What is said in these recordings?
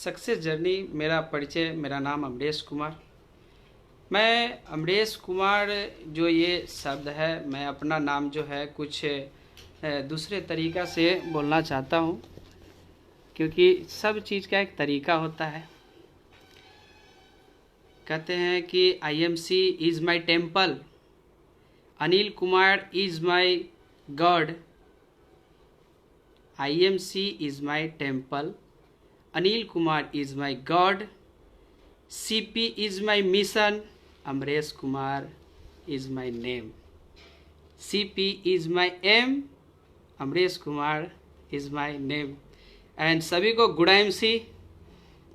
Success journey मेरा परिचय, मेरा नाम अमरेश कुमार। मैं अमरेश कुमार जो ये शब्द है, मैं अपना नाम जो है कुछ दूसरे तरीक़ा से बोलना चाहता हूँ, क्योंकि सब चीज़ का एक तरीक़ा होता है। कहते हैं कि IMC is my temple, Anil Kumar is my god. IMC is my temple, Anil Kumar is my god, CP is my mission, Amresh Kumar is my name. CP is my aim, Amresh Kumar is my name. And सभी को गुड IMC।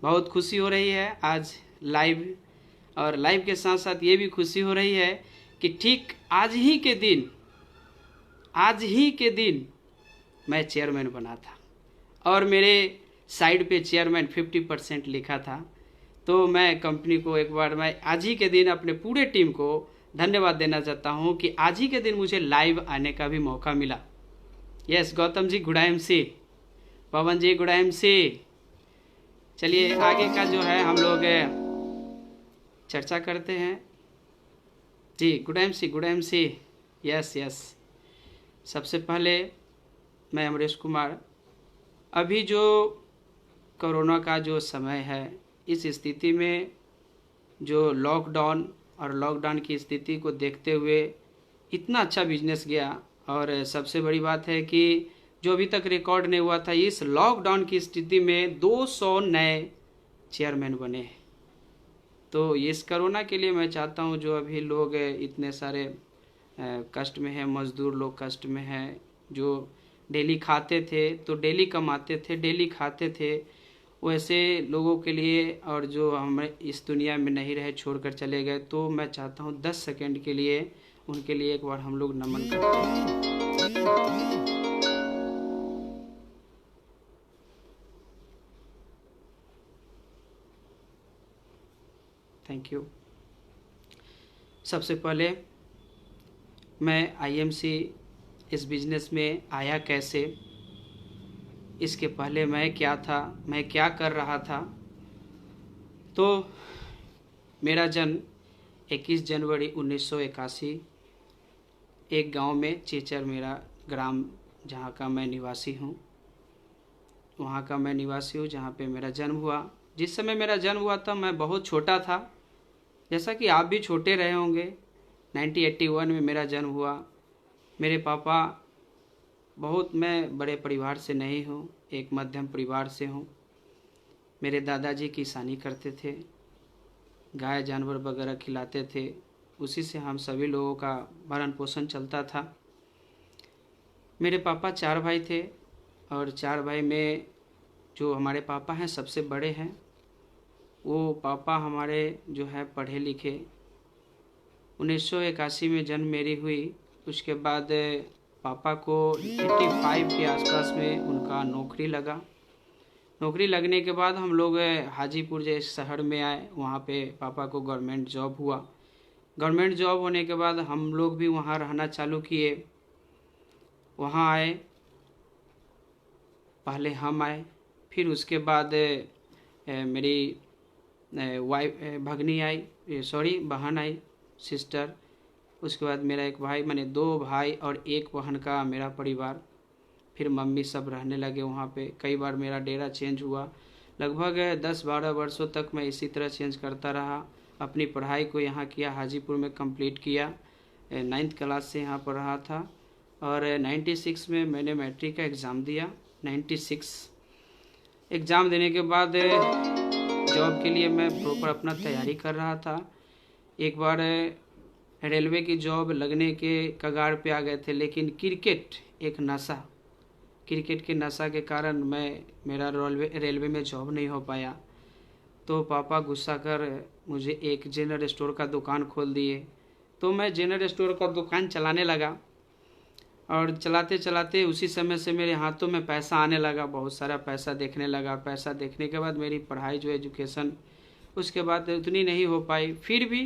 बहुत खुशी हो रही है आज live, और live के साथ साथ ये भी खुशी हो रही है कि ठीक आज ही के दिन मैं चेयरमैन बना था, और मेरे साइड पे चेयरमैन 50% लिखा था। तो मैं कंपनी को एक बार, मैं आज ही के दिन अपने पूरे टीम को धन्यवाद देना चाहता हूँ कि आज ही के दिन मुझे लाइव आने का भी मौका मिला। Yes, Gautam ji good IMC, पवन जी गुड IMC। चलिए आगे का जो है हम लोग चर्चा करते हैं। जी गुड IMC। Yes yes. सबसे पहले मैं अमरेश कुमार, अभी जो कोरोना का जो समय है, इस स्थिति में जो लॉकडाउन की स्थिति को देखते हुए इतना अच्छा बिजनेस गया, और सबसे बड़ी बात है कि जो अभी तक रिकॉर्ड नहीं हुआ था, इस लॉकडाउन की स्थिति में 200 नए चेयरमैन बने। तो इस कोरोना के लिए मैं चाहता हूं, जो अभी लोग इतने सारे कष्ट में हैं, मजदूर लोग कष्ट में हैं, जो डेली खाते थे तो डेली कमाते थे, डेली खाते थे, वैसे लोगों के लिए, और जो हम इस दुनिया में नहीं रहे, छोड़कर चले गए, तो मैं चाहता हूं 10 सेकंड के लिए उनके लिए एक बार हम लोग नमन करते हैं। Thank you. सबसे पहले मैं IMC इस बिज़नेस में आया कैसे, इसके पहले मैं क्या था, मैं क्या कर रहा था। तो मेरा जन्म 21 जनवरी 1981 एक गांव में, चेचर मेरा ग्राम, जहां का मैं निवासी हूं, वहां का मैं निवासी हूं, जहां पे मेरा जन्म हुआ। जिस समय मेरा जन्म हुआ था मैं बहुत छोटा था, जैसा कि आप भी छोटे रहे होंगे। 1981 में मेरा जन्म हुआ। मेरे पापा मैं बड़े परिवार से नहीं हूँ, एक मध्यम परिवार से हूँ। मेरे दादाजी किसानी करते थे, गाय जानवर वगैरह खिलाते थे, उसी से हम सभी लोगों का भरण पोषण चलता था। मेरे पापा 4 भाई थे, और 4 भाई में जो हमारे पापा हैं सबसे बड़े हैं। वो पापा हमारे जो है पढ़े लिखे। 1981 में जन्म मेरी हुई। उसके बाद पापा को 85 के आसपास में उनका नौकरी लगा। नौकरी लगने के बाद हम लोग हाजीपुर जैसे शहर में आए। वहाँ पे पापा को गवर्नमेंट जॉब हुआ। गवर्नमेंट जॉब होने के बाद हम लोग भी वहाँ रहना चालू किए। वहाँ आए, पहले हम आए, फिर उसके बाद मेरी बहन आई, सिस्टर। उसके बाद मेरा एक भाई, मैंने 2 भाई और 1 बहन का मेरा परिवार। फिर मम्मी सब रहने लगे वहाँ पे। कई बार मेरा डेरा चेंज हुआ। लगभग 10-12 वर्षों तक मैं इसी तरह चेंज करता रहा। अपनी पढ़ाई को यहाँ किया, हाजीपुर में कंप्लीट किया। 9th क्लास से यहाँ पर रहा था, और 96 में मैंने मैट्रिक का एग्ज़ाम दिया। 96 एग्ज़ाम देने के बाद जॉब के लिए मैं प्रॉपर अपना तैयारी कर रहा था। एक बार रेलवे की जॉब लगने के कगार पे आ गए थे, लेकिन क्रिकेट के नशा के कारण मेरा रेलवे में जॉब नहीं हो पाया। तो पापा गुस्सा कर मुझे एक जनरल स्टोर का दुकान खोल दिए। तो मैं जनरल स्टोर का दुकान चलाने लगा, और चलाते चलाते उसी समय से मेरे हाथों में पैसा आने लगा, बहुत सारा पैसा देखने लगा। पैसा देखने के बाद मेरी पढ़ाई जो एजुकेशन उसके बाद उतनी नहीं हो पाई। फिर भी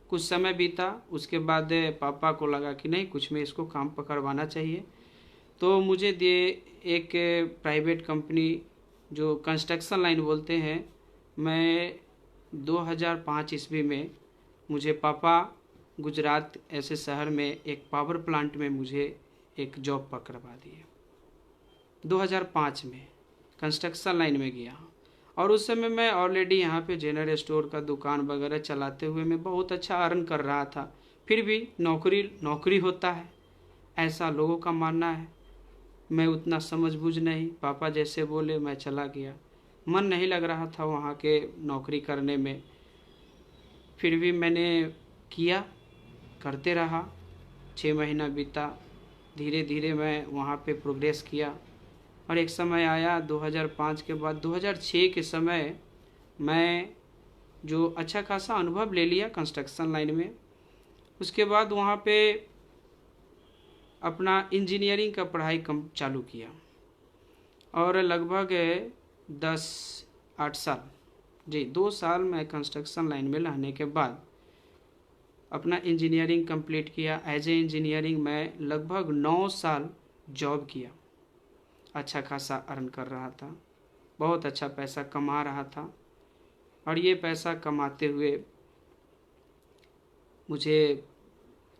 कुछ समय बीता। उसके बाद पापा को लगा कि नहीं, कुछ में इसको काम पकड़वाना चाहिए। तो मुझे एक प्राइवेट कंपनी जो कंस्ट्रक्शन लाइन बोलते हैं, मैं 2005 ईस्वी में मुझे पापा गुजरात ऐसे शहर में एक पावर प्लांट में मुझे एक जॉब पकड़वा दिए। 2005 में कंस्ट्रक्शन लाइन में गया, और उस समय मैं ऑलरेडी यहाँ पे जनरल स्टोर का दुकान वगैरह चलाते हुए मैं बहुत अच्छा अर्न कर रहा था। फिर भी नौकरी होता है, ऐसा लोगों का मानना है। मैं उतना समझबूझ नहीं, पापा जैसे बोले मैं चला गया। मन नहीं लग रहा था वहाँ के नौकरी करने में, फिर भी मैंने किया, करते रहा। 6 महीना बीता, धीरे धीरे मैं वहाँ पे प्रोग्रेस किया, और एक समय आया 2005 के बाद 2006 के समय मैं जो अच्छा खासा अनुभव ले लिया कंस्ट्रक्शन लाइन में। उसके बाद वहाँ पे अपना इंजीनियरिंग का पढ़ाई चालू किया, और लगभग 8 साल, जी 2 साल मैं कंस्ट्रक्शन लाइन में रहने के बाद अपना इंजीनियरिंग कंप्लीट किया। एज ए इंजीनियरिंग मैं लगभग 9 साल जॉब किया, अच्छा खासा अर्न कर रहा था, बहुत अच्छा पैसा कमा रहा था। और ये पैसा कमाते हुए मुझे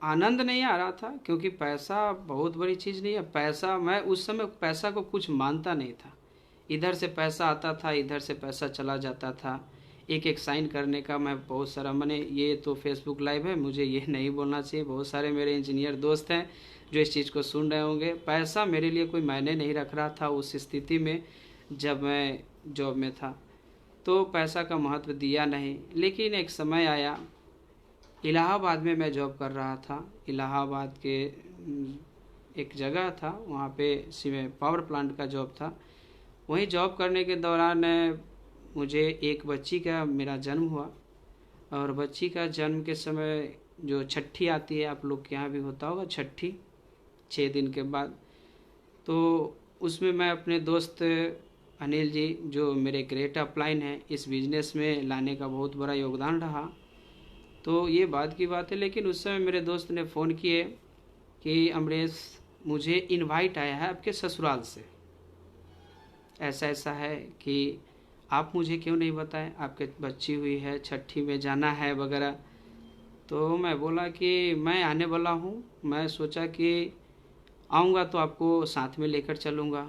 आनंद नहीं आ रहा था, क्योंकि पैसा बहुत बड़ी चीज़ नहीं है। पैसा, मैं उस समय पैसा को कुछ मानता नहीं था। इधर से पैसा आता था, इधर से पैसा चला जाता था। एक एक साइन करने का मैं बहुत सारा, मैंने, ये तो फेसबुक लाइव है, मुझे ये नहीं बोलना चाहिए। बहुत सारे मेरे इंजीनियर दोस्त हैं जो इस चीज़ को सुन रहे होंगे। पैसा मेरे लिए कोई मायने नहीं रख रहा था उस स्थिति में जब मैं जॉब में था, तो पैसा का महत्व दिया नहीं। लेकिन एक समय आया, इलाहाबाद में मैं जॉब कर रहा था। इलाहाबाद के एक जगह था, वहाँ पे पावर प्लांट का जॉब था। वहीं जॉब करने के दौरान मुझे एक बच्ची का मेरा जन्म हुआ, और बच्ची का जन्म के समय जो छठी आती है, आप लोग के यहाँ भी होता होगा छठी, 6 दिन के बाद, तो उसमें मैं अपने दोस्त अनिल जी, जो मेरे ग्रेट अपलाइन हैं, इस बिज़नेस में लाने का बहुत बड़ा योगदान रहा। तो ये बात की बात है। लेकिन उस समय मेरे दोस्त ने फ़ोन किए कि अमरेश, मुझे इनवाइट आया है आपके ससुराल से, ऐसा ऐसा है कि आप मुझे क्यों नहीं बताएं, आपके बच्ची हुई है, छठी में जाना है वगैरह। तो मैं बोला कि मैं आने वाला हूँ, मैं सोचा कि आऊँगा तो आपको साथ में लेकर चलूँगा।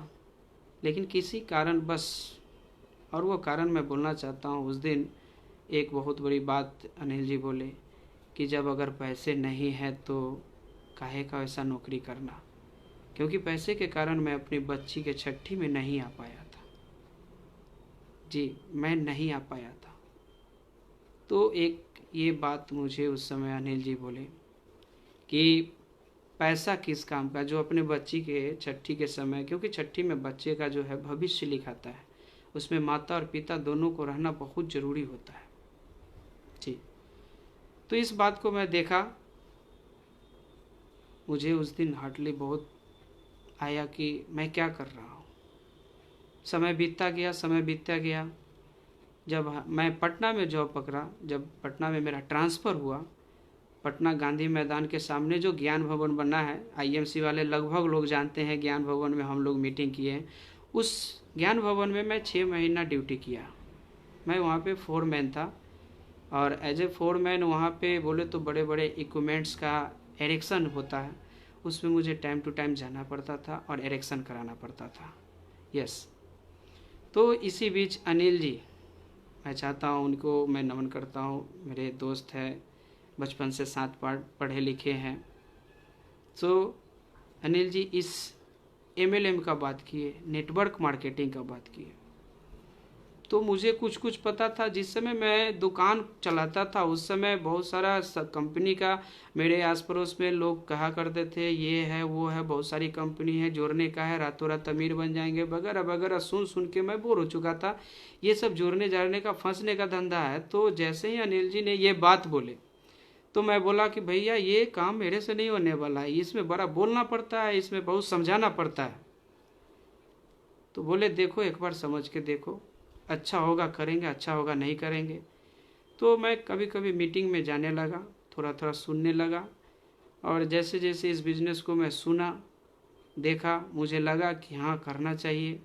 लेकिन किसी कारण बस, और वो कारण मैं बोलना चाहता हूँ, उस दिन एक बहुत बड़ी बात अनिल जी बोले कि जब अगर पैसे नहीं हैं तो काहे का ऐसा नौकरी करना। क्योंकि पैसे के कारण मैं अपनी बच्ची के छठी में नहीं आ पाया था, जी मैं नहीं आ पाया था। तो एक ये बात मुझे उस समय अनिल जी बोले कि पैसा किस काम का, जो अपने बच्ची के छठी के समय, क्योंकि छठी में बच्चे का जो है भविष्य लिखाता है, उसमें माता और पिता दोनों को रहना बहुत ज़रूरी होता है, जी। तो इस बात को मैं देखा, मुझे उस दिन हार्डली बहुत आया कि मैं क्या कर रहा हूँ। समय बीतता गया। जब मैं पटना में जॉब पकड़ा, जब पटना में मेरा ट्रांसफ़र हुआ, पटना गांधी मैदान के सामने जो ज्ञान भवन बना है, आईएमसी वाले लगभग लोग जानते हैं, ज्ञान भवन में हम लोग मीटिंग किए हैं। उस ज्ञान भवन में मैं 6 महीना ड्यूटी किया। मैं वहाँ पे फोरमैन था, और एज ए फोरमैन वहाँ पे बोले तो बड़े बड़े इक्विपमेंट्स का एरेक्शन होता है, उसमें मुझे टाइम टू टाइम जाना पड़ता था और एरेक्शन कराना पड़ता था, यस। तो इसी बीच अनिल जी, मैं चाहता हूँ उनको मैं नमन करता हूँ, मेरे दोस्त हैं, बचपन से साथ पढ़े लिखे हैं। तो अनिल जी इस MLM का बात किए, नेटवर्क मार्केटिंग का बात किए। तो मुझे कुछ पता था। जिस समय मैं दुकान चलाता था उस समय बहुत सारा कंपनी का मेरे आस पड़ोस में लोग कहा करते थे, ये है वो है, बहुत सारी कंपनी है, जोड़ने का है, रातों रात अमीर बन जाएंगे वगैरह वगैरह। सुन के मैं बोर हो चुका था, ये सब जोड़ने जाड़ने का फंसने का धंधा है। तो जैसे ही अनिल जी ने ये बात बोले तो मैं बोला कि भैया ये काम मेरे से नहीं होने वाला है, इसमें बड़ा बोलना पड़ता है, इसमें बहुत समझाना पड़ता है। तो बोले देखो एक बार समझ के देखो, अच्छा होगा करेंगे, अच्छा होगा नहीं करेंगे। तो मैं कभी कभी मीटिंग में जाने लगा, थोड़ा थोड़ा सुनने लगा, और जैसे जैसे इस बिज़नेस को मैं सुना देखा, मुझे लगा कि हाँ करना चाहिए।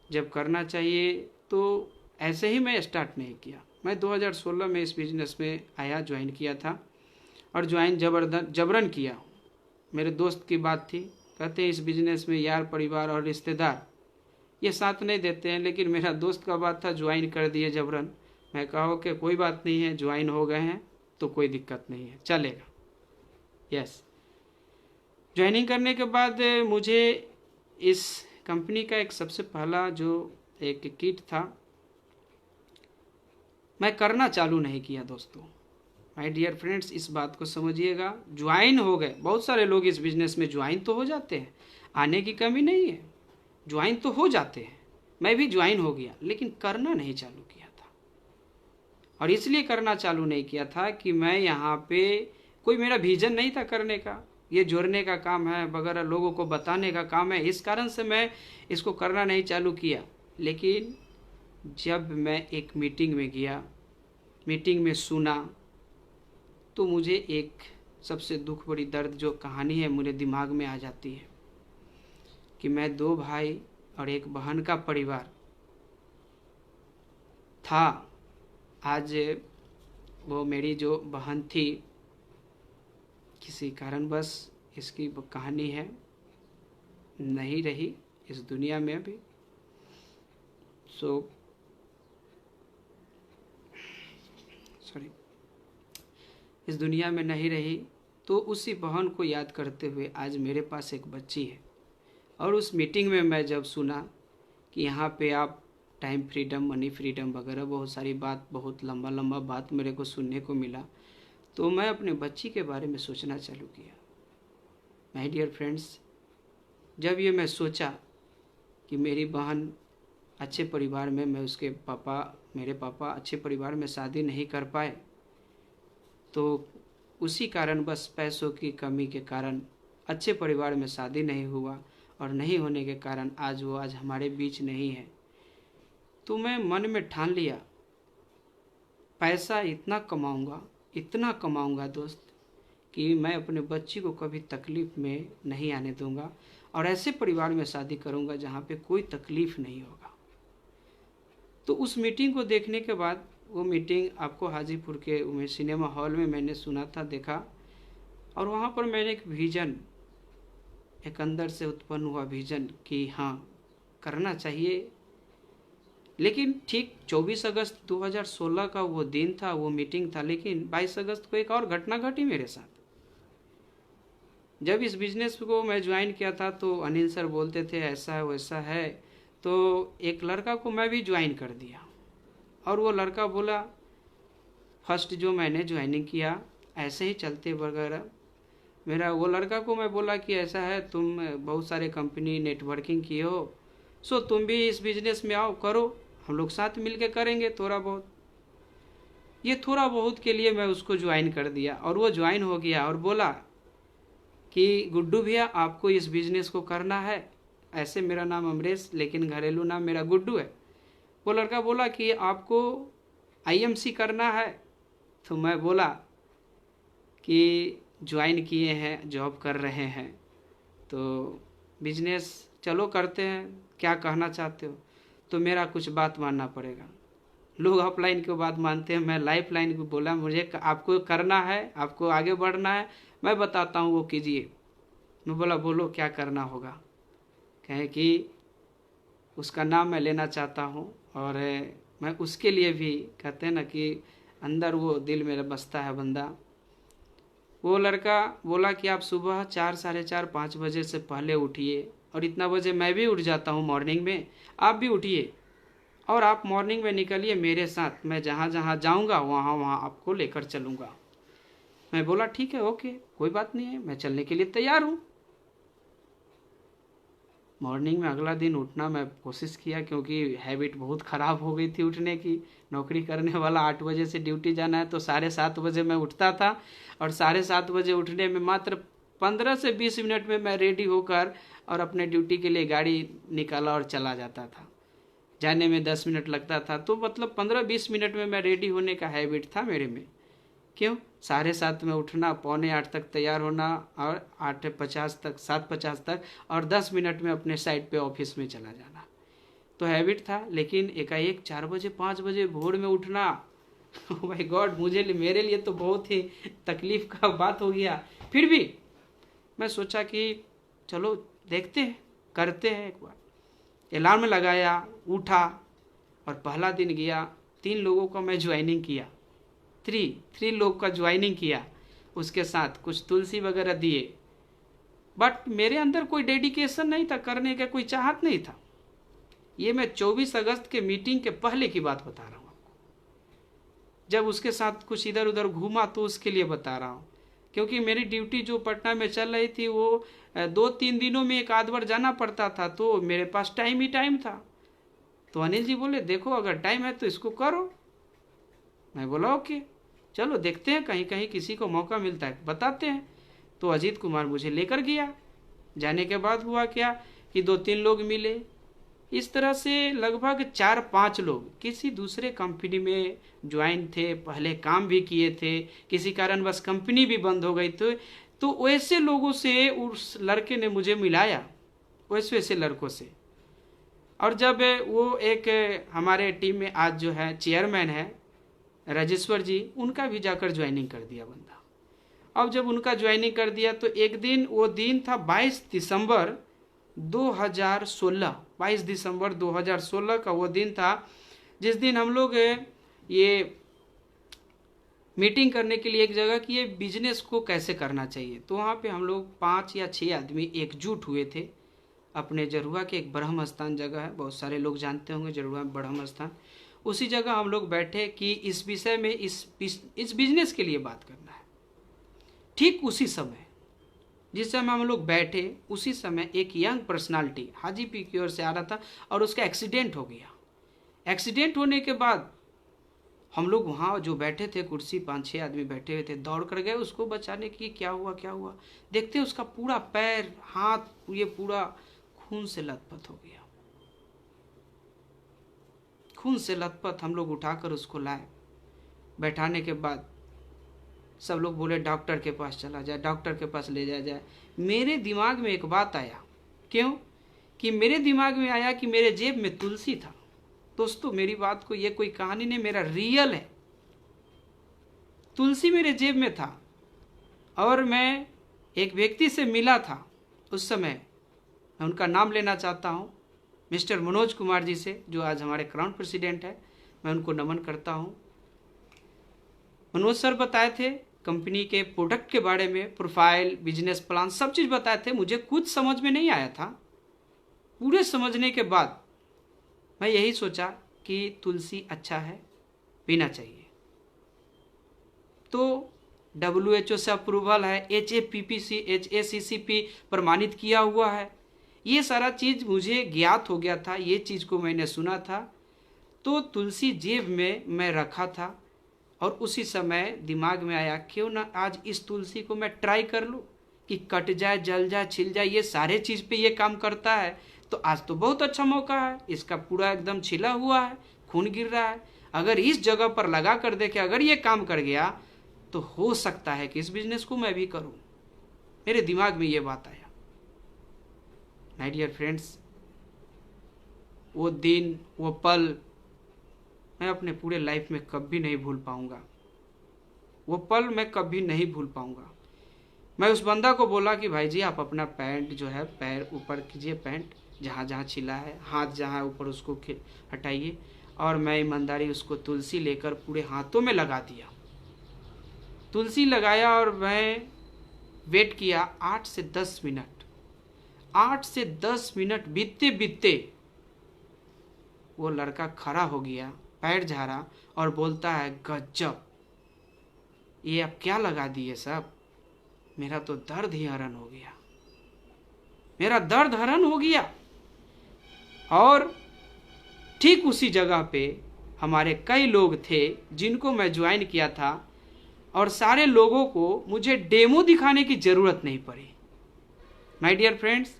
जब करना चाहिए तो ऐसे ही मैं स्टार्ट नहीं किया। मैं 2016 में इस बिज़नेस में आया, ज्वाइन किया था और ज्वाइन जबरन किया। मेरे दोस्त की बात थी, कहते हैं इस बिज़नेस में यार, परिवार और रिश्तेदार ये साथ नहीं देते हैं, लेकिन मेरा दोस्त का बात था, ज्वाइन कर दिए जबरन। मैं कहा कि कोई बात नहीं है, ज्वाइन हो गए हैं तो कोई दिक्कत नहीं है, चलेगा। यस, ज्वाइनिंग करने के बाद मुझे इस कंपनी का एक सबसे पहला जो एक किट था, मैं करना चालू नहीं किया दोस्तों। माय डियर फ्रेंड्स, इस बात को समझिएगा। ज्वाइन हो गए, बहुत सारे लोग इस बिज़नेस में ज्वाइन तो हो जाते हैं, आने की कमी नहीं है, ज्वाइन तो हो जाते हैं। मैं भी ज्वाइन हो गया, लेकिन करना नहीं चालू किया था। और इसलिए करना चालू नहीं किया था कि मैं यहाँ पे कोई मेरा विजन नहीं था करने का, ये जोड़ने का काम है वगैरह, लोगों को बताने का काम है, इस कारण से मैं इसको करना नहीं चालू किया। लेकिन जब मैं एक मीटिंग में गया, मीटिंग में सुना, तो मुझे एक सबसे दुख भरी दर्द जो कहानी है मेरे दिमाग में आ जाती है कि मैं 2 भाई और एक बहन का परिवार था। आज वो मेरी जो बहन थी, किसी कारणवश इसकी कहानी है, नहीं रही इस दुनिया में अभी। सॉरी, इस दुनिया में नहीं रही। तो उसी बहन को याद करते हुए आज मेरे पास एक बच्ची है। और उस मीटिंग में मैं जब सुना कि यहाँ पे आप टाइम फ्रीडम, मनी फ्रीडम वगैरह बहुत सारी बात, बहुत लंबा लंबा बात मेरे को सुनने को मिला, तो मैं अपने बच्ची के बारे में सोचना चालू किया। माय डियर फ्रेंड्स, जब ये मैं सोचा कि मेरी बहन अच्छे परिवार में, मैं उसके पापा, मेरे पापा अच्छे परिवार में शादी नहीं कर पाए, तो उसी कारण, बस पैसों की कमी के कारण अच्छे परिवार में शादी नहीं हुआ, और नहीं होने के कारण आज वो हमारे बीच नहीं है। तो मैं मन में ठान लिया, पैसा इतना कमाऊंगा दोस्त, कि मैं अपने बच्ची को कभी तकलीफ़ में नहीं आने दूंगा, और ऐसे परिवार में शादी करूंगा जहाँ पे कोई तकलीफ़ नहीं होगा। तो उस मीटिंग को देखने के बाद, वो मीटिंग आपको हाजीपुर के सिनेमा हॉल में मैंने सुना था, देखा, और वहाँ पर मैंने एक विज़न, एक अंदर से उत्पन्न हुआ विज़न कि हाँ, करना चाहिए। लेकिन ठीक 24 अगस्त 2016 का वो दिन था, वो मीटिंग था, लेकिन 22 अगस्त को एक और घटना घटी मेरे साथ। जब इस बिज़नेस को मैं ज्वाइन किया था तो अनिल सर बोलते थे ऐसा है वैसा है, तो एक लड़का को मैं भी ज्वाइन कर दिया। और वो लड़का बोला, फर्स्ट जो मैंने ज्वाइनिंग किया, ऐसे ही चलते वगैरह मेरा, वो लड़का को मैं बोला कि ऐसा है, तुम बहुत सारे कंपनी नेटवर्किंग किए हो, सो तुम भी इस बिज़नेस में आओ, करो, हम लोग साथ मिल के करेंगे थोड़ा बहुत। ये थोड़ा बहुत के लिए मैं उसको ज्वाइन कर दिया, और वो ज्वाइन हो गया और बोला कि गुड्डू भैया, आपको इस बिज़नेस को करना है। ऐसे मेरा नाम अमरेश, लेकिन घरेलू नाम मेरा गुड्डू है। वो लड़का बोला कि आपको आईएमसी करना है। तो मैं बोला कि ज्वाइन किए हैं, जॉब कर रहे हैं, तो बिजनेस चलो करते हैं, क्या कहना चाहते हो? तो मेरा कुछ बात मानना पड़ेगा। लोग ऑफलाइन की बात मानते हैं, मैं लाइफ लाइन को बोला, मुझे आपको करना है, आपको आगे बढ़ना है, मैं बताता हूँ, वो कीजिए। मैं बोला बोलो क्या करना होगा। कहे कि उसका नाम मैं लेना चाहता हूँ, और मैं उसके लिए भी, कहते हैं ना कि अंदर वो दिल मेरा बसता है बंदा। वो लड़का बोला कि आप सुबह 4, साढ़े 4, 5 बजे से पहले उठिए, और इतना बजे मैं भी उठ जाता हूँ मॉर्निंग में, आप भी उठिए, और आप मॉर्निंग में निकलिए मेरे साथ, मैं जहाँ जहाँ जाऊँगा वहाँ वहाँ आपको लेकर चलूँगा। मैं बोला ठीक है, ओके, कोई बात नहीं है, मैं चलने के लिए तैयार हूँ। मॉर्निंग में अगला दिन उठना मैं कोशिश किया, क्योंकि हैबिट बहुत ख़राब हो गई थी उठने की। नौकरी करने वाला 8 बजे से ड्यूटी जाना है, तो 7:30 बजे मैं उठता था, और 7:30 बजे उठने में मात्र 15 से 20 मिनट में मैं रेडी होकर और अपने ड्यूटी के लिए गाड़ी निकाला और चला जाता था। जाने में 10 मिनट लगता था, तो मतलब 15-20 मिनट में मैं रेडी होने का हैबिट था मेरे में। क्यों? 7:30 में उठना, 7:45 तक तैयार होना, और 8:50 तक, 7:50 तक, और 10 मिनट में अपने साइड पे ऑफिस में चला जाना। तो हैबिट था, लेकिन एकाएक 4 बजे 5 बजे भोर में उठना, ओ माय गॉड, मेरे लिए तो बहुत ही तकलीफ का बात हो गया। फिर भी मैं सोचा कि चलो देखते हैं, करते हैं एक बार। अलार्म लगाया, उठा और पहला दिन गया। 3 लोगों का मैं ज्वाइनिंग किया, 3 लोग का ज्वाइनिंग किया, उसके साथ कुछ तुलसी वगैरह दिए। बट मेरे अंदर कोई डेडिकेशन नहीं था, करने का कोई चाहत नहीं था। ये मैं 24 अगस्त के मीटिंग के पहले की बात बता रहा हूँ आपको। जब उसके साथ कुछ इधर उधर घूमा तो उसके लिए बता रहा हूँ, क्योंकि मेरी ड्यूटी जो पटना में चल रही थी वो 2-3 दिनों में एक आध बार जाना पड़ता था, तो मेरे पास टाइम ही टाइम था। तो अनिल जी बोले देखो अगर टाइम है तो इसको करो। मैं बोला ओके, चलो देखते हैं, कहीं कहीं किसी को मौका मिलता है बताते हैं। तो अजीत कुमार मुझे लेकर गया। जाने के बाद हुआ क्या कि 2-3 लोग मिले। इस तरह से लगभग 4-5 लोग किसी दूसरे कंपनी में ज्वाइन थे, पहले काम भी किए थे, किसी कारणवश कंपनी भी बंद हो गई थी। तो वैसे लोगों से उस लड़के ने मुझे मिलाया, वैसे लड़कों से। और जब वो एक हमारे टीम में आज जो है चेयरमैन है राजेश्वर जी, उनका भी जाकर ज्वाइनिंग कर दिया बंदा। अब जब उनका ज्वाइनिंग कर दिया तो एक दिन, वो दिन था 22 दिसंबर 2016, 22 दिसंबर 2016 का वो दिन था जिस दिन हम लोग ये मीटिंग करने के लिए एक जगह कि ये बिजनेस को कैसे करना चाहिए। तो वहाँ पे हम लोग 5 या 6 आदमी एकजुट हुए थे अपने जरुआ के एक ब्रह्म स्थान जगह है, बहुत सारे लोग जानते होंगे जरुआ ब्रह्म स्थान। उसी जगह हम लोग बैठे कि इस विषय में इस बिजनेस के लिए बात करना है। ठीक उसी समय जिस समय हम लोग बैठे, उसी समय एक यंग पर्सनालिटी हाजीपुर की ओर से आ रहा था और उसका एक्सीडेंट हो गया। एक्सीडेंट होने के बाद हम लोग वहाँ जो बैठे थे, कुर्सी 5-6 आदमी बैठे हुए थे, दौड़ कर गए उसको बचाने की। क्या हुआ देखते उसका पूरा पैर हाथ ये पूरा खून से लथपथ हो गया। खून से लथपथ हम लोग उठाकर उसको लाए। बैठाने के बाद सब लोग बोले डॉक्टर के पास चला जाए, डॉक्टर के पास ले जाया जाए। मेरे दिमाग में एक बात आया, क्यों कि मेरे दिमाग में आया कि मेरे जेब में तुलसी था। दोस्तों मेरी बात को, ये कोई कहानी नहीं, मेरा रियल है। तुलसी मेरे जेब में था और मैं एक व्यक्ति से मिला था उस समय, मैं उनका नाम लेना चाहता हूँ, मिस्टर मनोज कुमार जी से, जो आज हमारे क्राउन प्रेसिडेंट है। मैं उनको नमन करता हूँ। मनोज सर बताए थे कंपनी के प्रोडक्ट के बारे में, प्रोफाइल, बिजनेस प्लान, सब चीज़ बताए थे। मुझे कुछ समझ में नहीं आया था। पूरे समझने के बाद मैं यही सोचा कि तुलसी अच्छा है, पीना चाहिए। तो WHO से अप्रूवल है, HACCP HACCP प्रमाणित किया हुआ है। ये सारा चीज़ मुझे ज्ञात हो गया था, ये चीज़ को मैंने सुना था। तो तुलसी जेब में मैं रखा था और उसी समय दिमाग में आया क्यों ना आज इस तुलसी को मैं ट्राई कर लूँ कि कट जाए, जल जाए, छिल जाए, ये सारे चीज़ पे ये काम करता है। तो आज तो बहुत अच्छा मौका है, इसका पूरा एकदम छिला हुआ है, खून गिर रहा है। अगर इस जगह पर लगा कर देखे, अगर ये काम कर गया तो हो सकता है कि इस बिजनेस को मैं भी करूँ। मेरे दिमाग में ये बात आया। माय डियर फ्रेंड्स, वो दिन, वो पल मैं अपने पूरे लाइफ में कभी नहीं भूल पाऊंगा। वो पल मैं कभी नहीं भूल पाऊंगा। मैं उस बंदा को बोला कि भाई जी आप अपना पैंट जो है, पैर ऊपर कीजिए, पैंट जहाँ जहाँ छिला है, हाथ जहाँ ऊपर उसको हटाइए। और मैं ईमानदारी उसको तुलसी लेकर पूरे हाथों में लगा दिया। तुलसी लगाया और मैं वेट किया 8 से 10 मिनट। 8 से 10 मिनट बीतते बीतते वो लड़का खड़ा हो गया, पैर झाड़ा और बोलता है गजब, ये अब क्या लगा दिए सब, मेरा तो दर्द ही हरण हो गया, मेरा दर्द हरण हो गया। और ठीक उसी जगह पे हमारे कई लोग थे जिनको मैं ज्वाइन किया था और सारे लोगों को मुझे डेमो दिखाने की ज़रूरत नहीं पड़ी। माय डियर फ्रेंड्स,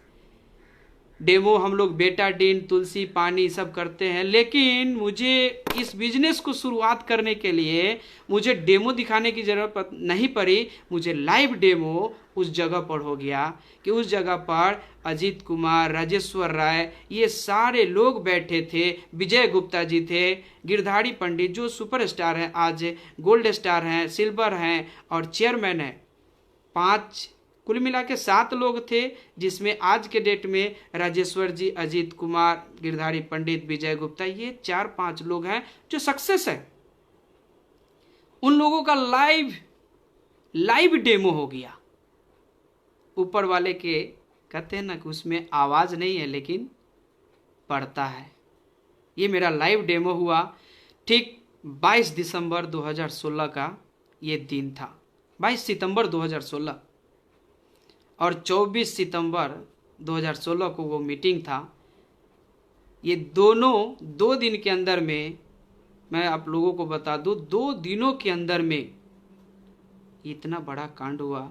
डेमो हम लोग बेटाडीन, तुलसी पानी सब करते हैं, लेकिन मुझे इस बिजनेस को शुरुआत करने के लिए मुझे डेमो दिखाने की ज़रूरत नहीं पड़ी। मुझे लाइव डेमो उस जगह पर हो गया कि उस जगह पर अजीत कुमार, राजेश्वर राय, ये सारे लोग बैठे थे। विजय गुप्ता जी थे, गिरधारी पंडित जो सुपरस्टार हैं, आज गोल्ड स्टार हैं, सिल्वर हैं और चेयरमैन हैं। 5 कुल मिला के 7 लोग थे, जिसमें आज के डेट में राजेश्वर जी, अजीत कुमार, गिरधारी पंडित, विजय गुप्ता, ये 4-5 लोग हैं जो सक्सेस है। उन लोगों का लाइव डेमो हो गया। ऊपर वाले के कहते हैं ना कि उसमें आवाज नहीं है लेकिन पड़ता है। ये मेरा लाइव डेमो हुआ। ठीक 22 दिसंबर 2016 का ये दिन था, 22 सितंबर 2016 और 24 सितंबर 2016 को वो मीटिंग था। ये दोनों 2 दिन के अंदर में, मैं आप लोगों को बता दूं, 2 दिनों के अंदर में इतना बड़ा कांड हुआ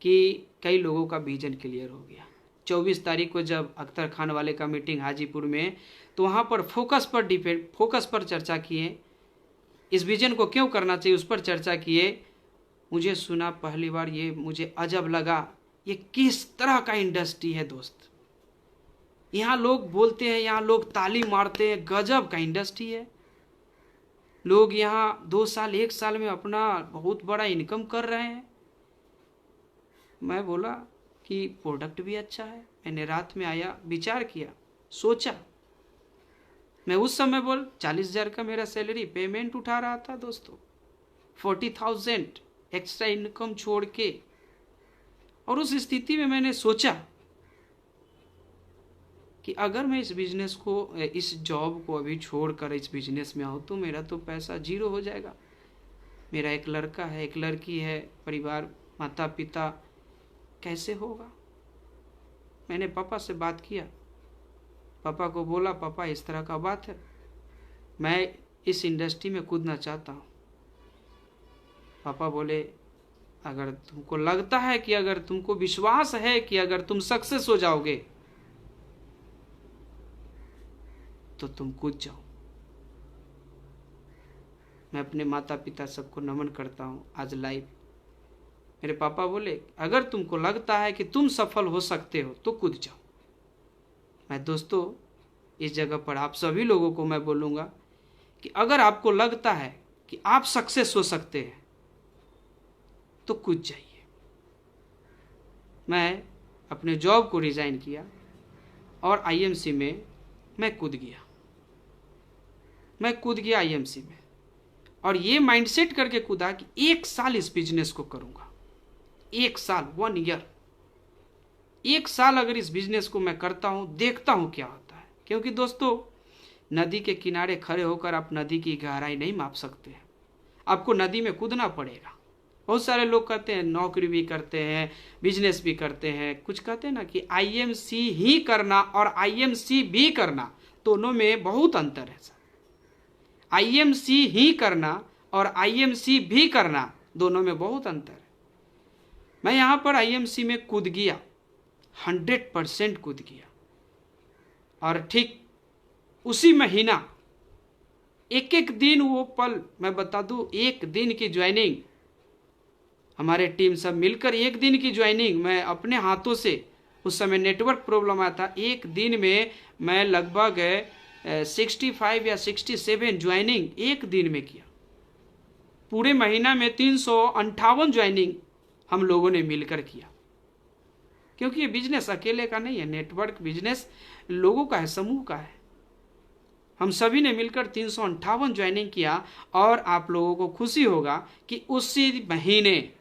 कि कई लोगों का विजन क्लियर हो गया। 24 तारीख को जब अख्तर खान वाले का मीटिंग हाजीपुर में, तो वहाँ पर फोकस पर चर्चा किए, इस विजन को क्यों करना चाहिए उस पर चर्चा किए। मुझे सुना पहली बार, ये मुझे अजब लगा, ये किस तरह का इंडस्ट्री है दोस्त। यहाँ लोग बोलते हैं, यहाँ लोग ताली मारते हैं, गजब का इंडस्ट्री है। लोग यहाँ 2 साल 1 साल में अपना बहुत बड़ा इनकम कर रहे हैं। मैं बोला कि प्रोडक्ट भी अच्छा है। मैंने रात में आया, विचार किया, सोचा। मैं उस समय 40,000 का मेरा सैलरी पेमेंट उठा रहा था दोस्तों, 40,000 एक्स्ट्रा इनकम छोड़ के। और उस स्थिति में मैंने सोचा कि अगर मैं इस बिजनेस को, इस जॉब को अभी छोड़कर इस बिजनेस में आऊँ तो मेरा तो पैसा 0 हो जाएगा। मेरा एक लड़का है, एक लड़की है, परिवार, माता पिता, कैसे होगा। मैंने पापा से बात किया, पापा को बोला, पापा इस तरह का बात है, मैं इस इंडस्ट्री में कूदना चाहता हूँ। पापा बोले, अगर तुमको लगता है कि, अगर तुमको विश्वास है कि अगर तुम सक्सेस हो जाओगे तो तुम कूद जाओ। मैं अपने माता पिता सबको नमन करता हूँ आज लाइव। मेरे पापा बोले, अगर तुमको लगता है कि तुम सफल हो सकते हो तो कूद जाओ। मैं दोस्तों इस जगह पर आप सभी लोगों को मैं बोलूँगा कि अगर आपको लगता है कि आप सक्सेस हो सकते हैं तो कूद जाइए। मैं अपने जॉब को रिज़ाइन किया और आईएमसी में मैं कूद गया आईएमसी में, और ये माइंडसेट करके कूदा कि 1 साल इस बिजनेस को करूँगा। 1 साल, 1 ईयर, 1 साल अगर इस बिजनेस को मैं करता हूँ, देखता हूँ क्या होता है। क्योंकि दोस्तों नदी के किनारे खड़े होकर आप नदी की गहराई नहीं माप सकते हैं, आपको नदी में कूदना पड़ेगा। बहुत सारे लोग कहते हैं नौकरी भी करते हैं, बिजनेस भी करते हैं, कुछ कहते हैं ना कि आईएमसी ही करना और आईएमसी भी करना, दोनों में बहुत अंतर है। आईएमसी ही करना और आईएमसी भी करना, दोनों में बहुत अंतर है। मैं यहाँ पर आईएमसी में कूद गया, 100% कूद गया। और ठीक उसी महीना, एक दिन, वो पल मैं बता दूं, 1 दिन की ज्वाइनिंग, हमारे टीम सब मिलकर 1 दिन की ज्वाइनिंग मैं अपने हाथों से, उस समय नेटवर्क प्रॉब्लम आया था, 1 दिन में मैं लगभग 65 या 67 ज्वाइनिंग 1 दिन में किया। पूरे महीना में 358 ज्वाइनिंग हम लोगों ने मिलकर किया। क्योंकि ये बिजनेस अकेले का नहीं है, नेटवर्क बिजनेस लोगों का है, समूह का है। हम सभी ने मिलकर 358 ज्वाइनिंग किया। और आप लोगों को खुशी होगा कि उसी महीने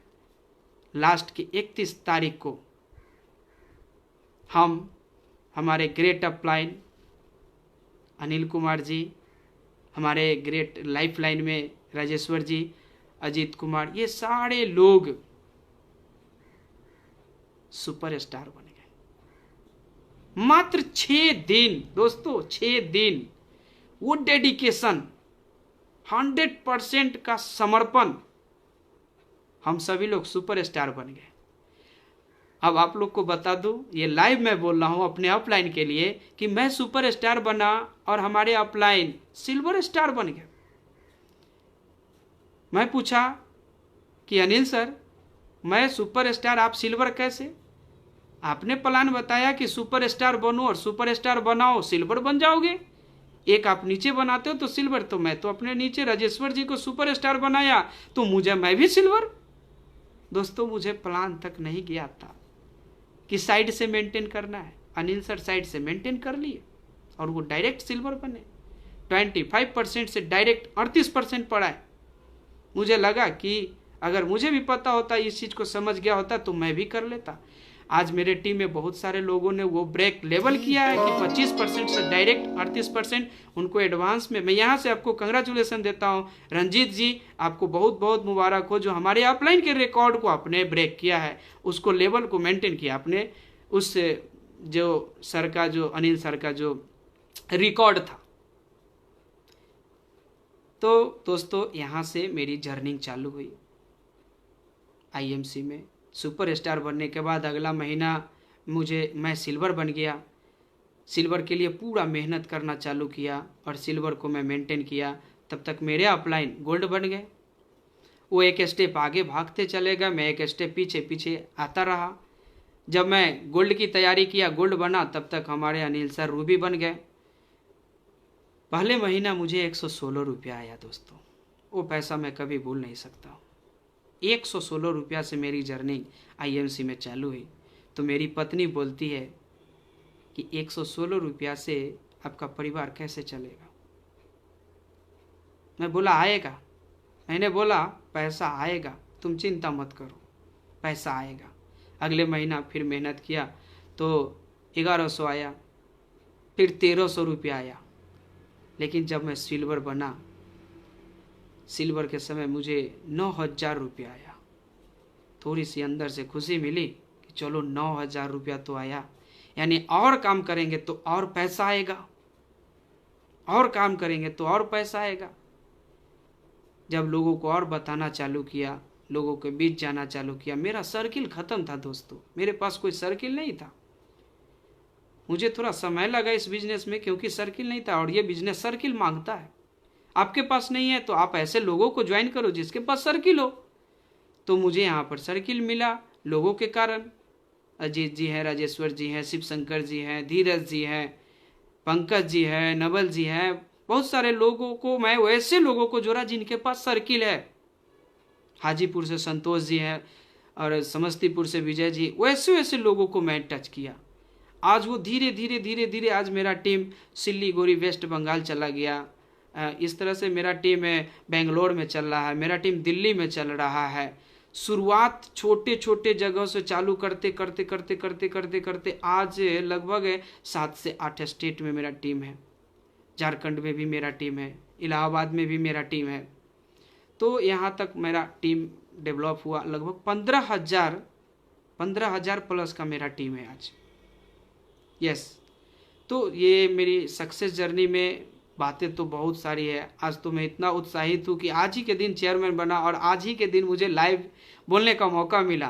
लास्ट की 31 तारीख को हम, हमारे ग्रेट अपलाइन अनिल कुमार जी, हमारे ग्रेट लाइफलाइन में राजेश्वर जी, अजीत कुमार, ये सारे लोग सुपरस्टार बन गए। मात्र 6 दिन दोस्तों, 6 दिन, वो डेडिकेशन, 100% का समर्पण, हम सभी लोग सुपरस्टार बन गए। अब आप लोग को बता दूं, ये लाइव मैं बोल रहा हूं अपने अपलाइन के लिए कि मैं सुपर स्टार बना और हमारे अपलाइन सिल्वर स्टार बन गया। मैं पूछा कि अनिल सर, मैं सुपर स्टार, आप सिल्वर कैसे? आपने प्लान बताया कि सुपर स्टार बनो और सुपर स्टार बनाओ सिल्वर बन जाओगे। एक आप नीचे बनाते हो तो सिल्वर, तो मैं तो अपने नीचे राजेश्वर जी को सुपर स्टार बनाया तो मैं भी सिल्वर। दोस्तों, मुझे प्लान तक नहीं गया था कि साइड से मेंटेन करना है। अनिल सर साइड से मेंटेन कर लिए और वो डायरेक्ट सिल्वर बने। 25% से डायरेक्ट 38% पड़ा है। मुझे लगा कि अगर मुझे भी पता होता, इस चीज़ को समझ गया होता तो मैं भी कर लेता। आज मेरे टीम में बहुत सारे लोगों ने वो ब्रेक लेवल किया है कि 25% से डायरेक्ट 38%। उनको एडवांस में मैं यहाँ से आपको कंग्रेचुलेसन देता हूँ। रंजीत जी, आपको बहुत बहुत मुबारक हो जो हमारे अपलाइन के रिकॉर्ड को आपने ब्रेक किया है, उसको लेवल को मेंटेन किया आपने। उस जो सर का, जो अनिल सर का जो रिकॉर्ड था। तो दोस्तों, यहाँ से मेरी जर्निंग चालू हुई आईएमसी में। सुपर स्टार बनने के बाद अगला महीना मैं सिल्वर बन गया। सिल्वर के लिए पूरा मेहनत करना चालू किया और सिल्वर को मैं मेंटेन किया। तब तक मेरे अपलाइन गोल्ड बन गए। वो एक स्टेप आगे भागते चले गए, मैं एक स्टेप पीछे पीछे आता रहा। जब मैं गोल्ड की तैयारी किया, गोल्ड बना, तब तक हमारे अनिल सर रूबी बन गए। पहले महीना मुझे 116 रुपया आया दोस्तों। वो पैसा मैं कभी भूल नहीं सकता। 116 रुपया से मेरी जर्नी आईएमसी में चालू हुई। तो मेरी पत्नी बोलती है कि 116 रुपया से आपका परिवार कैसे चलेगा? मैं बोला आएगा। मैंने बोला पैसा आएगा, तुम चिंता मत करो, पैसा आएगा। अगले महीना फिर मेहनत किया तो 1100 आया, फिर 1300 रुपया आया। लेकिन जब मैं सिल्वर बना, सिल्वर के समय मुझे 9000 रुपया आया। थोड़ी सी अंदर से खुशी मिली कि चलो 9000 रुपया तो आया, यानी और काम करेंगे तो और पैसा आएगा, और काम करेंगे तो और पैसा आएगा। जब लोगों को और बताना चालू किया, लोगों के बीच जाना चालू किया, मेरा सर्किल ख़त्म था दोस्तों। मेरे पास कोई सर्किल नहीं था। मुझे थोड़ा समय लगा इस बिजनेस में क्योंकि सर्किल नहीं था, और ये बिजनेस सर्किल मांगता है। आपके पास नहीं है तो आप ऐसे लोगों को ज्वाइन करो जिसके पास सर्किल हो। तो मुझे यहाँ पर सर्किल मिला लोगों के कारण। अजीत जी हैं, राजेश्वर जी हैं, शिव शंकर जी हैं, धीरज जी हैं, पंकज जी हैं, नवल जी हैं। बहुत सारे लोगों को मैं वैसे लोगों को जोड़ा जिनके पास सर्किल है। हाजीपुर से संतोष जी हैं और समस्तीपुर से विजय जी, वैसे वैसे लोगों को मैं टच किया। आज वो धीरे धीरे धीरे धीरे आज मेरा टीम सिल्लीगुड़ी वेस्ट बंगाल चला गया। इस तरह से मेरा टीम बेंगलोर में चल रहा है, मेरा टीम दिल्ली में चल रहा है। शुरुआत छोटे छोटे जगहों से चालू करते करते करते करते करते करते आज लगभग 7 से 8 स्टेट में मेरा टीम है। झारखंड में भी मेरा टीम है, इलाहाबाद में भी मेरा टीम है। तो यहाँ तक मेरा टीम डेवलप हुआ। लगभग 15,000 प्लस का मेरा टीम है आज। यस, तो ये मेरी सक्सेस जर्नी में बातें तो बहुत सारी है। आज तो मैं इतना उत्साहित हूँ कि आज ही के दिन चेयरमैन बना और आज ही के दिन मुझे लाइव बोलने का मौका मिला।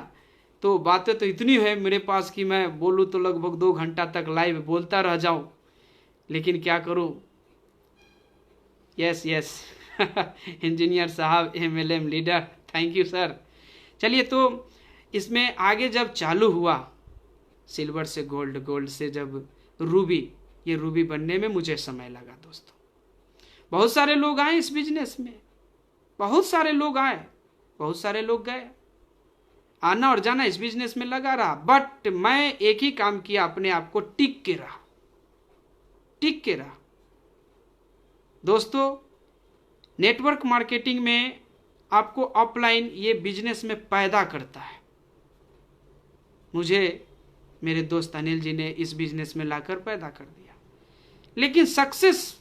तो बातें तो इतनी है मेरे पास कि मैं बोलूँ तो लगभग 2 घंटा तक लाइव बोलता रह जाऊँ, लेकिन क्या करूँ। यस इंजीनियर साहब, MLM leader, thank you sir. चलिए, तो इसमें आगे जब चालू हुआ, सिल्वर से गोल्ड, गोल्ड से जब रूबी, ये रूबी बनने में मुझे समय लगा दोस्तों। बहुत सारे लोग आए इस बिजनेस में, बहुत सारे लोग आए, बहुत सारे लोग गए। आना और जाना इस बिजनेस में लगा रहा, बट मैं एक ही काम किया, अपने आप को टिक के रहा, टिक के रहा। दोस्तों, नेटवर्क मार्केटिंग में आपको अपलाइन ये बिजनेस में पैदा करता है। मुझे मेरे दोस्त अनिल जी ने इस बिजनेस में लाकर पैदा कर दिया। लेकिन सक्सेस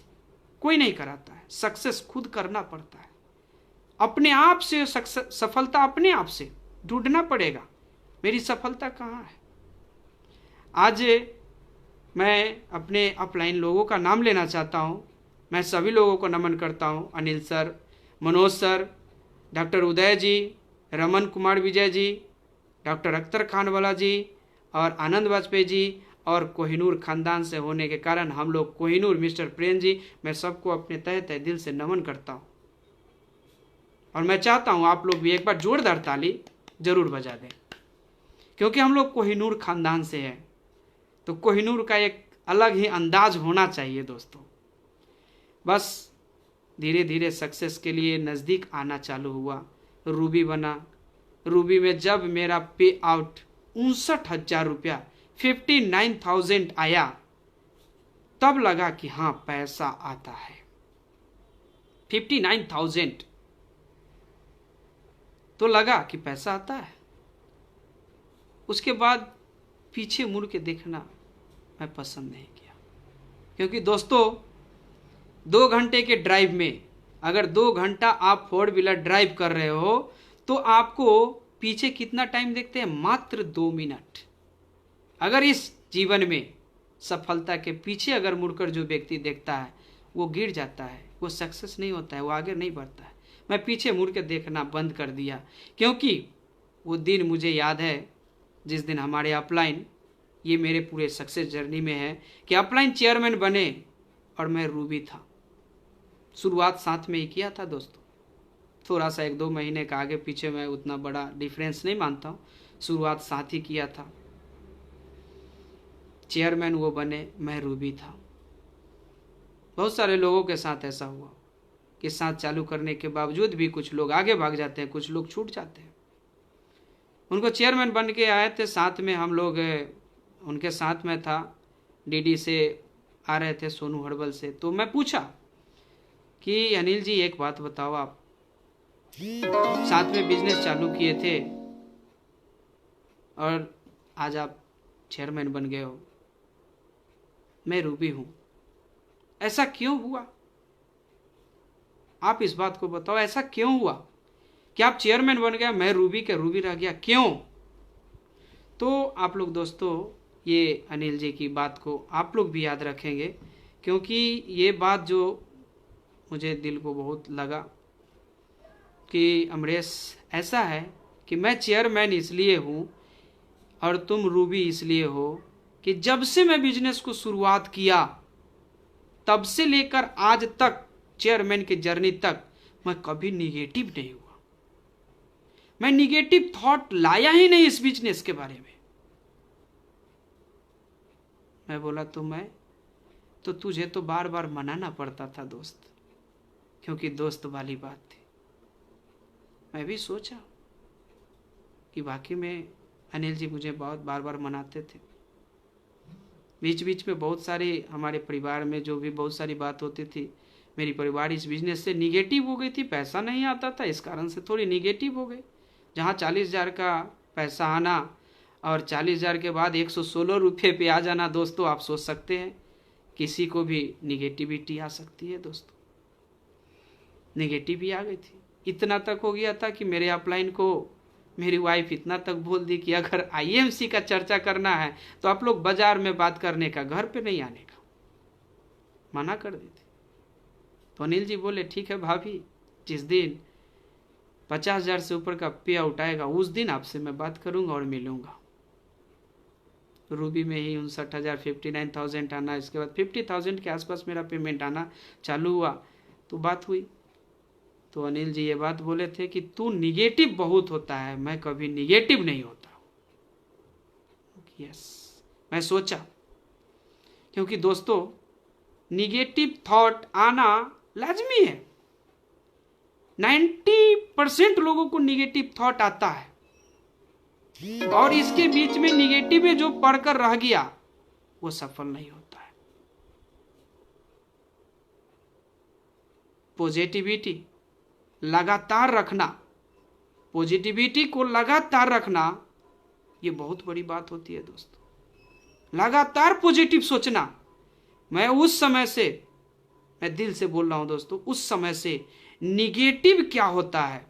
कोई नहीं कराता है, सक्सेस खुद करना पड़ता है। अपने आप से सफलता अपने आप से ढूंढना पड़ेगा। मेरी सफलता कहाँ है? आज मैं अपने अपलाइन लोगों का नाम लेना चाहता हूँ। मैं सभी लोगों को नमन करता हूँ। Anil sir, Manoj sir, doctor Uday ji, Raman Kumar Vijay ji, doctor Akhtar Khan वाला जी, और आनंद वाजपेयी जी और कोहिनूर खानदान से होने के कारण हम लोग कोहिनूर मिस्टर प्रेम जी, मैं सबको अपने तहे दिल से नमन करता हूँ। और मैं चाहता हूँ आप लोग भी एक बार जोरदार ताली जरूर बजा दें, क्योंकि हम लोग कोहिनूर खानदान से हैं, तो कोहिनूर का एक अलग ही अंदाज होना चाहिए दोस्तों। बस धीरे धीरे सक्सेस के लिए नज़दीक आना चालू हुआ। रूबी बना। रूबी में जब मेरा पे आउट 59,000 रुपया 59,000 आया, तब लगा कि हाँ पैसा आता है। 59,000 तो लगा कि पैसा आता है। उसके बाद पीछे मुड़ के देखना मैं पसंद नहीं किया, क्योंकि दोस्तों 2 घंटे के ड्राइव में अगर 2 घंटा आप 4 व्हीलर ड्राइव कर रहे हो तो आपको पीछे कितना टाइम देखते हैं? मात्र 2 मिनट। अगर इस जीवन में सफलता के पीछे अगर मुड़कर जो व्यक्ति देखता है वो गिर जाता है, वो सक्सेस नहीं होता है, वो आगे नहीं बढ़ता है। मैं पीछे मुड़ के देखना बंद कर दिया, क्योंकि वो दिन मुझे याद है जिस दिन हमारे अपलाइन, ये मेरे पूरे सक्सेस जर्नी में है कि अपलाइन चेयरमैन बने और मैं रूबी था। शुरुआत साथ में ही किया था दोस्तों, थोड़ा सा 1-2 महीने का आगे पीछे, मैं उतना बड़ा डिफरेंस नहीं मानता हूँ। शुरुआत साथ ही किया था। चेयरमैन वो बने, मैं रूबी था। बहुत सारे लोगों के साथ ऐसा हुआ कि साथ चालू करने के बावजूद भी कुछ लोग आगे भाग जाते हैं, कुछ लोग छूट जाते हैं। उनको चेयरमैन बन के आए थे, साथ में हम लोग उनके साथ में था। डीडी से आ रहे थे, सोनू हड़बल से। तो मैं पूछा कि अनिल जी एक बात बताओ, आप साथ में बिजनेस चालू किए थे और आज आप चेयरमैन बन गए हो, मैं रूबी हूं, ऐसा क्यों हुआ? आप इस बात को बताओ, ऐसा क्यों हुआ कि आप चेयरमैन बन गया, मैं रूबी के रूबी रह गया, क्यों? तो आप लोग दोस्तों ये अनिल जी की बात को आप लोग भी याद रखेंगे, क्योंकि ये बात जो मुझे दिल को बहुत लगा कि अमरेश ऐसा है कि मैं चेयरमैन इसलिए हूँ और तुम रूबी इसलिए हो कि जब से मैं बिजनेस को शुरुआत किया तब से लेकर आज तक, चेयरमैन की जर्नी तक, मैं कभी निगेटिव नहीं हुआ। मैं निगेटिव थॉट लाया ही नहीं इस बिजनेस के बारे में। मैं बोला तो तुझे तो बार बार मनाना पड़ता था दोस्त, क्योंकि दोस्त वाली बात थी। मैं भी सोचा कि वाकई में अनिल जी मुझे बहुत बार बार मनाते थे। बीच बीच में बहुत सारी हमारे परिवार में जो भी बहुत सारी बात होती थी, मेरी परिवार इस बिजनेस से निगेटिव हो गई थी, पैसा नहीं आता था, इस कारण से थोड़ी निगेटिव हो गई। जहाँ 40,000 का पैसा आना और 40,000 के बाद 116 रुपये पे आ जाना दोस्तों, आप सोच सकते हैं किसी को भी निगेटिविटी आ सकती है दोस्तों। निगेटिव ही आ गई थी। इतना तक हो गया था कि मेरे अपलाइन को मेरी वाइफ इतना तक बोल दी कि अगर आईएमसी का चर्चा करना है तो आप लोग बाजार में बात करने का, घर पे नहीं आने का, मना कर दी थी। तो अनिल जी बोले ठीक है भाभी, जिस दिन 50,000 से ऊपर का पे आउट आएगा उस दिन आपसे मैं बात करूंगा और मिलूंगा। रूबी में ही 59,000 59,000 आना, इसके बाद 50,000 के आसपास मेरा पेमेंट आना चालू हुआ। तो बात हुई तो अनिल जी ये बात बोले थे कि तू निगेटिव बहुत होता है, मैं कभी निगेटिव नहीं होता। यस, मैं सोचा, क्योंकि दोस्तों निगेटिव थॉट आना लाजमी है। 90% लोगों को निगेटिव थॉट आता है, और इसके बीच में निगेटिव में जो पढ़कर रह गया वो सफल नहीं होता है। पॉजिटिविटी लगातार रखना, पॉजिटिविटी को लगातार रखना, ये बहुत बड़ी बात होती है दोस्तों। लगातार पॉजिटिव सोचना। मैं उस समय से, मैं दिल से बोल रहा हूं दोस्तों, उस समय से निगेटिव क्या होता है,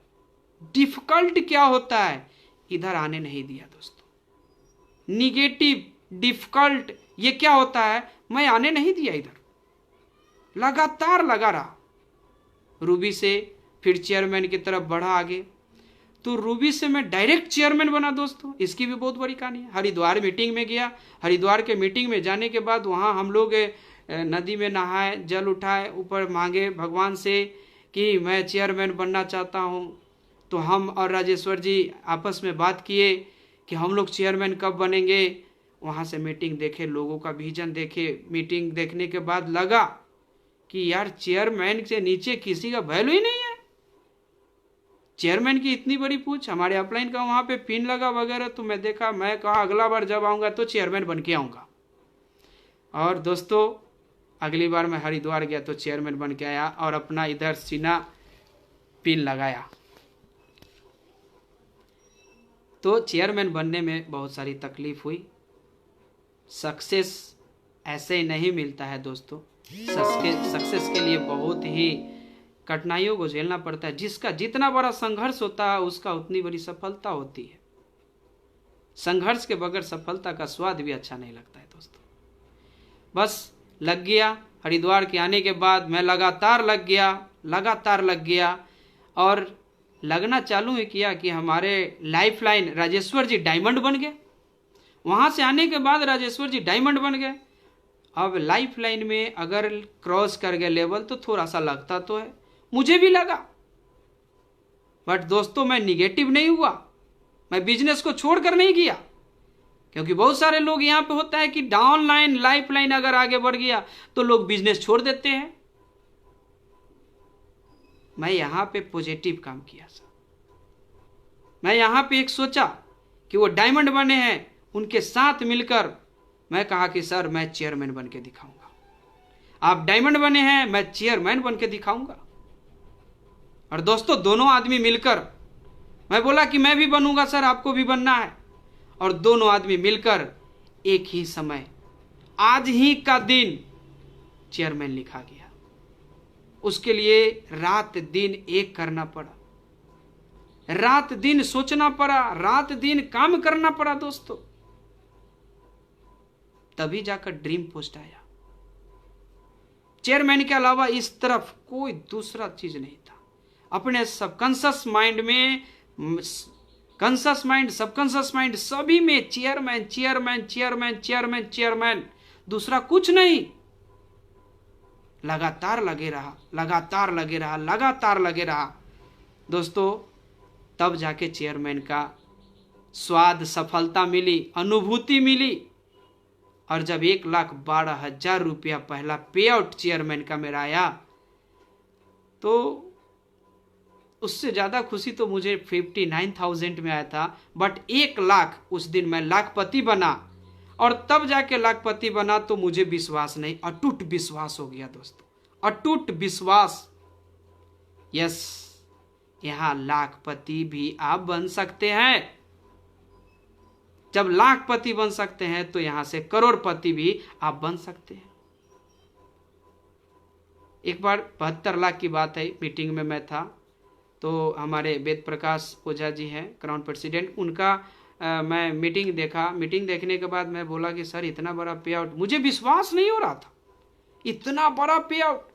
डिफिकल्ट क्या होता है, इधर आने नहीं दिया दोस्तों। निगेटिव, डिफिकल्ट ये क्या होता है, मैं आने नहीं दिया इधर। लगातार लगा रहा। रूबी से फिर चेयरमैन की तरफ बढ़ा आगे, तो रूबी से मैं डायरेक्ट चेयरमैन बना दोस्तों। इसकी भी बहुत बड़ी कहानी है। हरिद्वार मीटिंग में गया, हरिद्वार के मीटिंग में जाने के बाद वहाँ हम लोग नदी में नहाए, जल उठाए, ऊपर मांगे भगवान से कि मैं चेयरमैन बनना चाहता हूँ। तो हम और राजेश्वर जी आपस में बात किए कि हम लोग चेयरमैन कब बनेंगे। वहाँ से मीटिंग देखे, लोगों का विजन देखे। मीटिंग देखने के बाद लगा कि यार चेयरमैन से नीचे किसी का वैल्यू ही नहीं है। चेयरमैन की इतनी बड़ी पूछ, हमारे अपलाइन का वहाँ पे पिन लगा वगैरह। तो मैं देखा, मैं कहा अगला बार जब आऊँगा तो चेयरमैन बन के आऊँगा। और दोस्तों अगली बार मैं हरिद्वार गया तो चेयरमैन बन के आया और अपना इधर सीना पिन लगाया। तो चेयरमैन बनने में बहुत सारी तकलीफ हुई। सक्सेस ऐसे ही नहीं मिलता है दोस्तों। सक्सेस के लिए बहुत ही कठिनाइयों को झेलना पड़ता है। जिसका जितना बड़ा संघर्ष होता है उसका उतनी बड़ी सफलता होती है। संघर्ष के बगैर सफलता का स्वाद भी अच्छा नहीं लगता है दोस्तों। बस लग गया। हरिद्वार के आने के बाद मैं लगातार लग गया और लगना चालू ही किया कि हमारे लाइफलाइन राजेश्वर जी डायमंड बन गए। वहाँ से आने के बाद राजेश्वर जी डायमंड बन गए। अब लाइफलाइन में अगर क्रॉस कर गए लेवल तो थोड़ा सा लगता तो है, मुझे भी लगा। बट दोस्तों मैं निगेटिव नहीं हुआ, मैं बिजनेस को छोड़कर नहीं किया। क्योंकि बहुत सारे लोग यहाँ पे होता है कि डाउनलाइन लाइफलाइन अगर आगे बढ़ गया तो लोग बिजनेस छोड़ देते हैं। मैं यहाँ पे पॉजिटिव काम किया सर। मैं यहाँ पे एक सोचा कि वो डायमंड बने हैं, उनके साथ मिलकर मैं कहा कि सर मैं चेयरमैन बन के दिखाऊंगा। आप डायमंड बने हैं, मैं चेयरमैन बन के दिखाऊंगा। और दोस्तों दोनों आदमी मिलकर, मैं बोला कि मैं भी बनूंगा सर, आपको भी बनना है। और दोनों आदमी मिलकर एक ही समय, आज ही का दिन चेयरमैन लिखा गया। उसके लिए रात दिन एक करना पड़ा, रात दिन सोचना पड़ा, रात दिन काम करना पड़ा दोस्तों। तभी जाकर ड्रीम पोस्ट आया। चेयरमैन के अलावा इस तरफ कोई दूसरा चीज नहीं था। अपने सबकॉन्शियस माइंड में, कॉन्शियस माइंड, सबकॉन्शियस माइंड सभी में chairman chairman chairman chairman chairman, दूसरा कुछ नहीं। लगातार लगे रहा दोस्तों। तब जाके चेयरमैन का स्वाद, सफलता मिली, अनुभूति मिली। और जब 1,12,000 रुपया पहला पे आउट चेयरमैन का मेरा आया तो उससे ज़्यादा खुशी तो मुझे 59,000 में आया था। बट 1 लाख, उस दिन मैं लाखपति बना। और तब जाके लाखपति बना तो मुझे विश्वास नहीं, अटूट विश्वास हो गया दोस्तों, अटूट विश्वास। यस, यहाँ लाखपति भी आप बन सकते हैं। जब लाखपति बन सकते हैं तो यहां से करोड़पति भी आप बन सकते हैं। एक बार 72 लाख की बात है, मीटिंग में मैं था तो हमारे वेद प्रकाश ओझा जी हैं क्राउन प्रेसिडेंट, उनका मैं मीटिंग देखा। मीटिंग देखने के बाद मैं बोला कि सर इतना बड़ा पे आउट, मुझे विश्वास नहीं हो रहा था, इतना बड़ा पे आउट।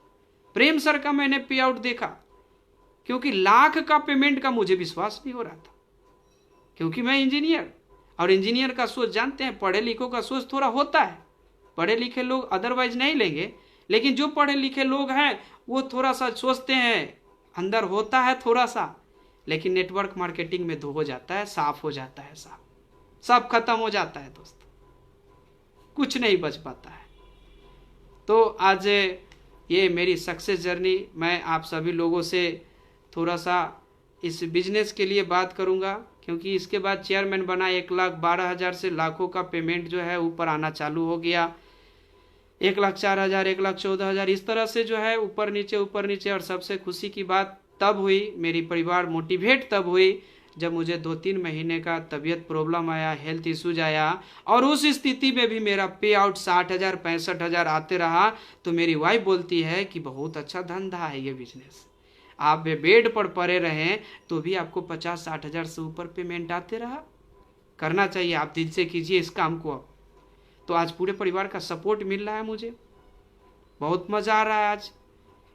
प्रेम सर का मैंने पे आउट देखा, क्योंकि लाख का पेमेंट का मुझे विश्वास नहीं हो रहा था। क्योंकि मैं इंजीनियर, और इंजीनियर का सोच जानते हैं, पढ़े लिखों का सोच थोड़ा होता है। पढ़े लिखे लोग अदरवाइज नहीं लेंगे, लेकिन जो पढ़े लिखे लोग हैं वो थोड़ा सा सोचते हैं, अंदर होता है थोड़ा सा, लेकिन नेटवर्क मार्केटिंग में हो जाता है, साफ हो जाता है, सब खत्म हो जाता है दोस्तों, कुछ नहीं बच पाता है। तो आज ये मेरी सक्सेस जर्नी, मैं आप सभी लोगों से थोड़ा सा इस बिजनेस के लिए बात करूंगा, क्योंकि इसके बाद चेयरमैन बना, 1,12,000 से लाखों का पेमेंट जो है ऊपर आना चालू हो गया। 1,04,000, 1,14,000, इस तरह से जो है ऊपर नीचे। और सबसे खुशी की बात तब हुई, मेरी परिवार मोटिवेट तब हुई जब मुझे 2-3 महीने का तबीयत प्रॉब्लम आया, हेल्थ इश्यूज आया, और उस स्थिति में भी मेरा पे आउट 60,000 65,000 आते रहा। तो मेरी वाइफ बोलती है कि बहुत अच्छा धंधा है ये बिजनेस, आप बेड पर पड़े रहें तो भी आपको 50-60,000 से ऊपर पेमेंट आते रहा। करना चाहिए, आप दिल से कीजिए इस काम को। अब तो आज पूरे परिवार का सपोर्ट मिल रहा है, मुझे बहुत मज़ा आ रहा है। आज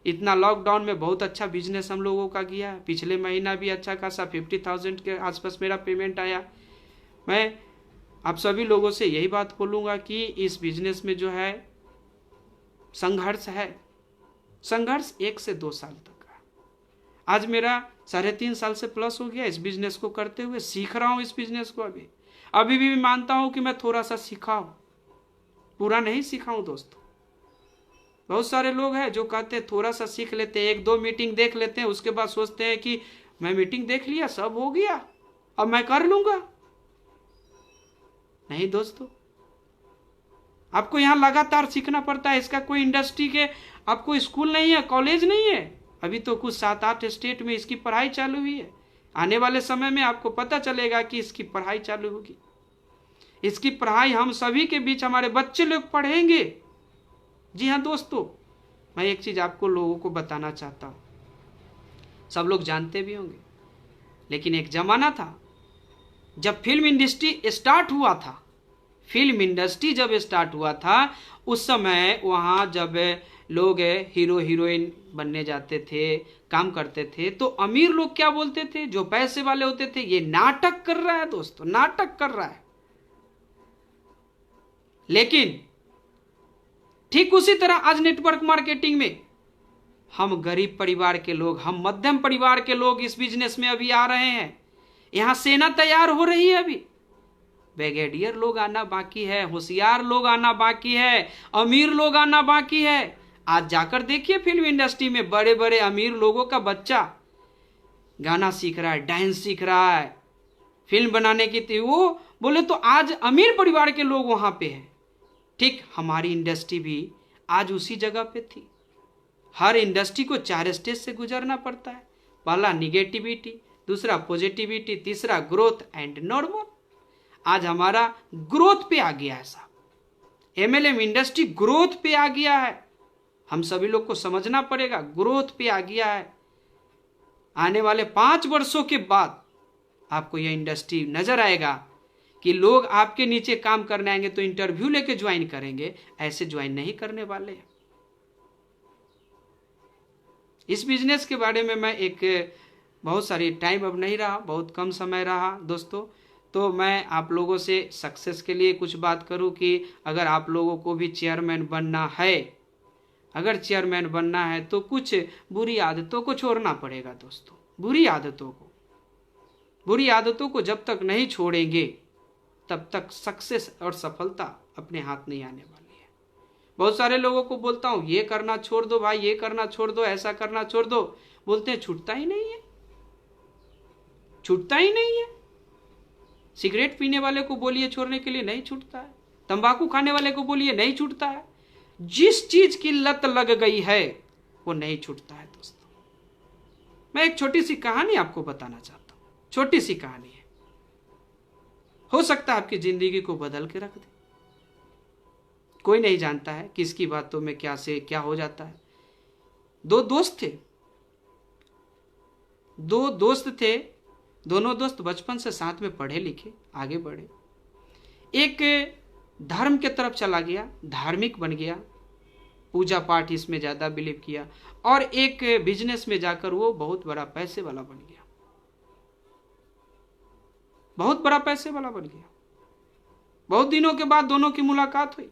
इतना लॉकडाउन में बहुत अच्छा बिजनेस हम लोगों का गया। पिछले महीना भी अच्छा खासा 50,000 के आसपास मेरा पेमेंट आया। मैं आप सभी लोगों से यही बात बोलूँगा कि इस बिजनेस में जो है संघर्ष है। संघर्ष 1 से 2 साल तक है। आज मेरा 3.5 साल से प्लस हो गया इस बिजनेस को करते हुए। सीख रहा हूँ इस बिजनेस को। अभी भी मानता हूँ कि मैं थोड़ा सा सीखा हूँ, पूरा नहीं सीखा हूँ दोस्तों। बहुत सारे लोग हैं जो कहते हैं थोड़ा सा सीख लेते हैं, 1-2 मीटिंग देख लेते हैं, उसके बाद सोचते हैं कि मैं मीटिंग देख लिया, सब हो गया, अब मैं कर लूंगा। नहीं दोस्तों, आपको यहाँ लगातार सीखना पड़ता है। इसका कोई इंडस्ट्री के आपको स्कूल नहीं है, कॉलेज नहीं है। अभी तो कुछ 7-8 स्टेट में इसकी पढ़ाई चालू हुई है। आने वाले समय में आपको पता चलेगा कि इसकी पढ़ाई चालू होगी। इसकी पढ़ाई हम सभी के बीच हमारे बच्चे लोग पढ़ेंगे। जी हाँ दोस्तों, मैं एक चीज आपको लोगों को बताना चाहता हूँ, सब लोग जानते भी होंगे, लेकिन एक जमाना था जब फिल्म इंडस्ट्री स्टार्ट हुआ था। फिल्म इंडस्ट्री जब स्टार्ट हुआ था उस समय वहाँ जब लोग हीरो हीरोइन बनने जाते थे, काम करते थे, तो अमीर लोग क्या बोलते थे, जो पैसे वाले होते थे, ये नाटक कर रहा है दोस्तों, नाटक कर रहा है। लेकिन ठीक उसी तरह आज नेटवर्क मार्केटिंग में हम गरीब परिवार के लोग, हम मध्यम परिवार के लोग इस बिजनेस में अभी आ रहे हैं। यहां सेना तैयार हो रही है। अभी ब्रिगेडियर लोग आना बाकी है, होशियार लोग आना बाकी है, अमीर लोग आना बाकी है। आज जाकर देखिए फिल्म इंडस्ट्री में बड़े बड़े अमीर लोगों का बच्चा गाना सीख रहा है, डांस सीख रहा है, फिल्म बनाने की थी वो बोले तो आज अमीर परिवार के लोग वहां पे हैं। ठीक हमारी इंडस्ट्री भी आज उसी जगह पे थी। हर इंडस्ट्री को 4 स्टेज से गुजरना पड़ता है। पहला निगेटिविटी, दूसरा पॉजिटिविटी, तीसरा ग्रोथ एंड नॉर्मल। आज हमारा ग्रोथ पे आ गया है साहब। एमएलएम इंडस्ट्री ग्रोथ पे आ गया है। हम सभी लोग को समझना पड़ेगा, ग्रोथ पे आ गया है। आने वाले 5 वर्षों के बाद आपको यह इंडस्ट्री नजर आएगा कि लोग आपके नीचे काम करने आएंगे तो इंटरव्यू लेके ज्वाइन करेंगे, ऐसे ज्वाइन नहीं करने वाले। इस बिजनेस के बारे में मैं एक बहुत सारी टाइम अब नहीं रहा, बहुत कम समय रहा दोस्तों, तो मैं आप लोगों से सक्सेस के लिए कुछ बात करूं कि अगर आप लोगों को भी चेयरमैन बनना है, अगर चेयरमैन बनना है तो कुछ बुरी आदतों को छोड़ना पड़ेगा दोस्तों। बुरी आदतों को जब तक नहीं छोड़ेंगे तब तक सक्सेस और सफलता अपने हाथ नहीं आने वाली है। बहुत सारे लोगों को बोलता हूं ये करना छोड़ दो भाई, ये करना छोड़ दो, ऐसा करना छोड़ दो, बोलते हैं छूटता ही नहीं है, छूटता ही नहीं है। सिगरेट पीने वाले को बोलिए छोड़ने के लिए नहीं छूटता है, तंबाकू खाने वाले को बोलिए नहीं छूटता है। जिस चीज की लत लग गई है वो नहीं छूटता है दोस्तों। मैं एक छोटी सी कहानी आपको बताना चाहता हूं, छोटी सी कहानी है, हो सकता है आपकी जिंदगी को बदल के रख दे। कोई नहीं जानता है किसकी बातों में क्या से क्या हो जाता है। 2 दोस्त थे, 2 दोस्त थे, दोनों दोस्त बचपन से साथ में पढ़े लिखे आगे बढ़े। एक धर्म के तरफ चला गया, धार्मिक बन गया, पूजा पाठ इसमें ज्यादा बिलीव किया, और एक बिजनेस में जाकर वो बहुत बड़ा पैसे वाला बन गया, बहुत बड़ा पैसे वाला बन गया। बहुत दिनों के बाद दोनों की मुलाकात हुई।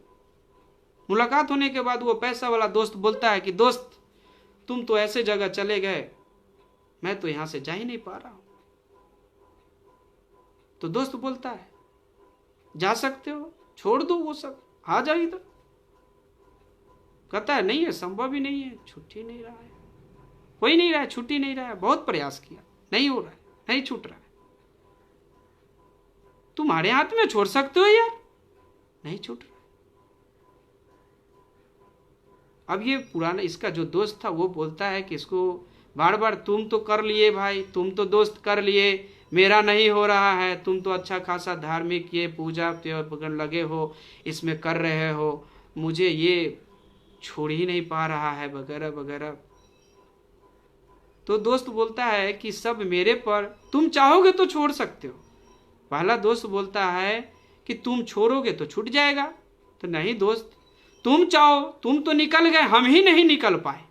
मुलाकात होने के बाद वो पैसा वाला दोस्त बोलता है कि दोस्त तुम तो ऐसे जगह चले गए, मैं तो यहां से जा ही नहीं पा रहा हूं। तो दोस्त बोलता है जा सकते हो, छोड़ दो वो सब, आ जाओ इधर। कहता है नहीं है, संभव ही नहीं है, छूट ही नहीं रहा है, हो ही नहीं रहा है, छूट ही नहीं रहा है, बहुत प्रयास किया, नहीं हो रहा है, नहीं छूट रहा है। तुम्हारे हाथ में, छोड़ सकते हो यार, नहीं छूट रहा। अब ये पुराना इसका जो दोस्त था वो बोलता है कि इसको बार बार तुम तो कर लिए भाई, तुम तो दोस्त कर लिए, मेरा नहीं हो रहा है, तुम तो अच्छा खासा धार्मिक ये पूजा त्योहार लगे हो, इसमें कर रहे हो, मुझे ये छोड़ ही नहीं पा रहा है वगैरह वगैरह। तो दोस्त बोलता है कि सब मेरे पर, तुम चाहोगे तो छोड़ सकते हो। पहला दोस्त बोलता है कि तुम छोड़ोगे तो छूट जाएगा। तो नहीं दोस्त, तुम चाहो, तुम तो निकल गए, हम ही नहीं निकल पाए।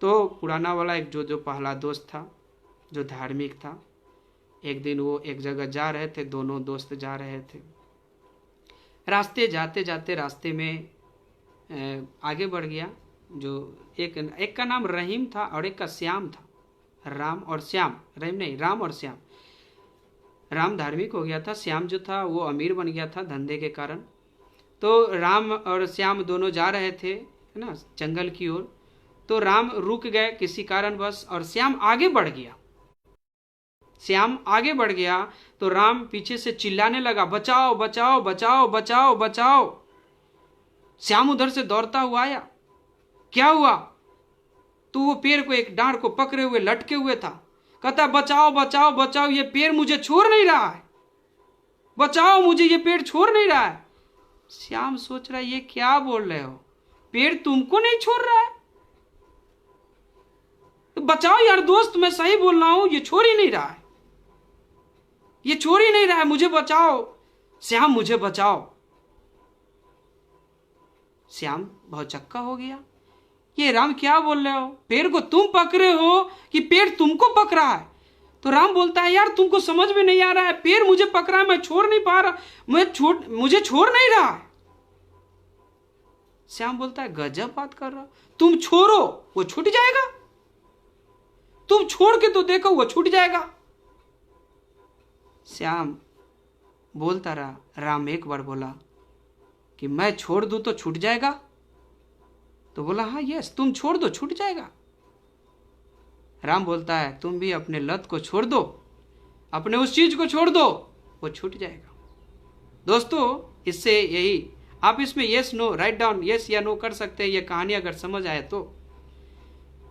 तो पुराना वाला एक जो पहला दोस्त था, जो धार्मिक था, एक दिन वो एक जगह जा रहे थे, दोनों दोस्त जा रहे थे। रास्ते जाते जाते रास्ते में आगे बढ़ गया। जो एक का नाम रहीम था और एक का श्याम था। राम और श्याम, रहीम नहीं, राम और श्याम। राम धार्मिक हो गया था, श्याम जो था वो अमीर बन गया था धंधे के कारण। तो राम और श्याम दोनों जा रहे थे, है ना, जंगल की ओर। तो राम रुक गए किसी कारणवश और श्याम आगे बढ़ गया। श्याम आगे बढ़ गया तो राम पीछे से चिल्लाने लगा, बचाओ बचाओ बचाओ बचाओ बचाओ। श्याम उधर से दौड़ता हुआ आया। क्या हुआ? तो वो पेड़ को, एक डांड को पकड़े हुए लटके हुए था। कहता बचाओ बचाओ बचाओ, ये पेड़ मुझे छोड़ नहीं रहा है, बचाओ मुझे, ये पेड़ छोड़ नहीं रहा है। श्याम सोच रहा है ये क्या बोल रहे हो, पेड़ तुमको नहीं छोड़ रहा है? तो बचाओ यार दोस्त, मैं सही बोल रहा हूं, ये छोड़ ही नहीं रहा है, ये छोड़ ही नहीं रहा है, मुझे बचाओ श्याम, मुझे बचाओ। श्याम बहुत चक्का हो गया, ये राम क्या बोल रहे हो, पेड़ को तुम पकड़े हो कि पेड़ तुमको पकड़ा है? तो राम बोलता है यार तुमको समझ में नहीं आ रहा है, पेड़ मुझे पकड़ा है, मैं छोड़ नहीं पा रहा, मुझे छोड़ नहीं रहा है। श्याम बोलता है गजब बात कर रहा हो, तुम छोड़ो वो छूट जाएगा, तुम छोड़ के तो देखो वो छूट जाएगा। श्याम बोलता रहा। राम एक बार बोला कि मैं छोड़ दूं तो छूट जाएगा? तो बोला हाँ यस, तुम छोड़ दो छूट जाएगा। राम बोलता है तुम भी अपने लत को छोड़ दो, अपने उस चीज को छोड़ दो, वो छूट जाएगा। दोस्तों इससे यही, आप इसमें yes no right down, yes या नो कर सकते हैं। ये कहानी अगर समझ आए तो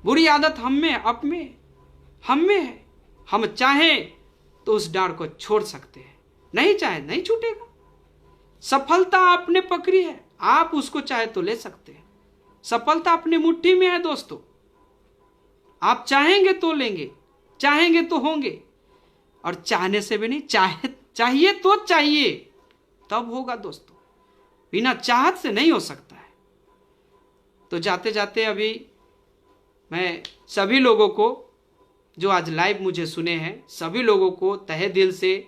बुरी आदत हम में है। हम चाहें तो उस डांड को छोड़ सकते हैं, नहीं चाहे नहीं छूटेगा। सफलता आपने पकड़ी है, आप उसको चाहे तो ले सकते हैं। सफलता अपनी मुट्ठी में है दोस्तों, आप चाहेंगे तो लेंगे, चाहेंगे तो होंगे, और चाहने से भी नहीं, चाहिए तो चाहिए तब होगा दोस्तों, बिना चाहत से नहीं हो सकता है। तो जाते जाते अभी मैं सभी लोगों को जो आज लाइव मुझे सुने हैं, सभी लोगों को तहे दिल से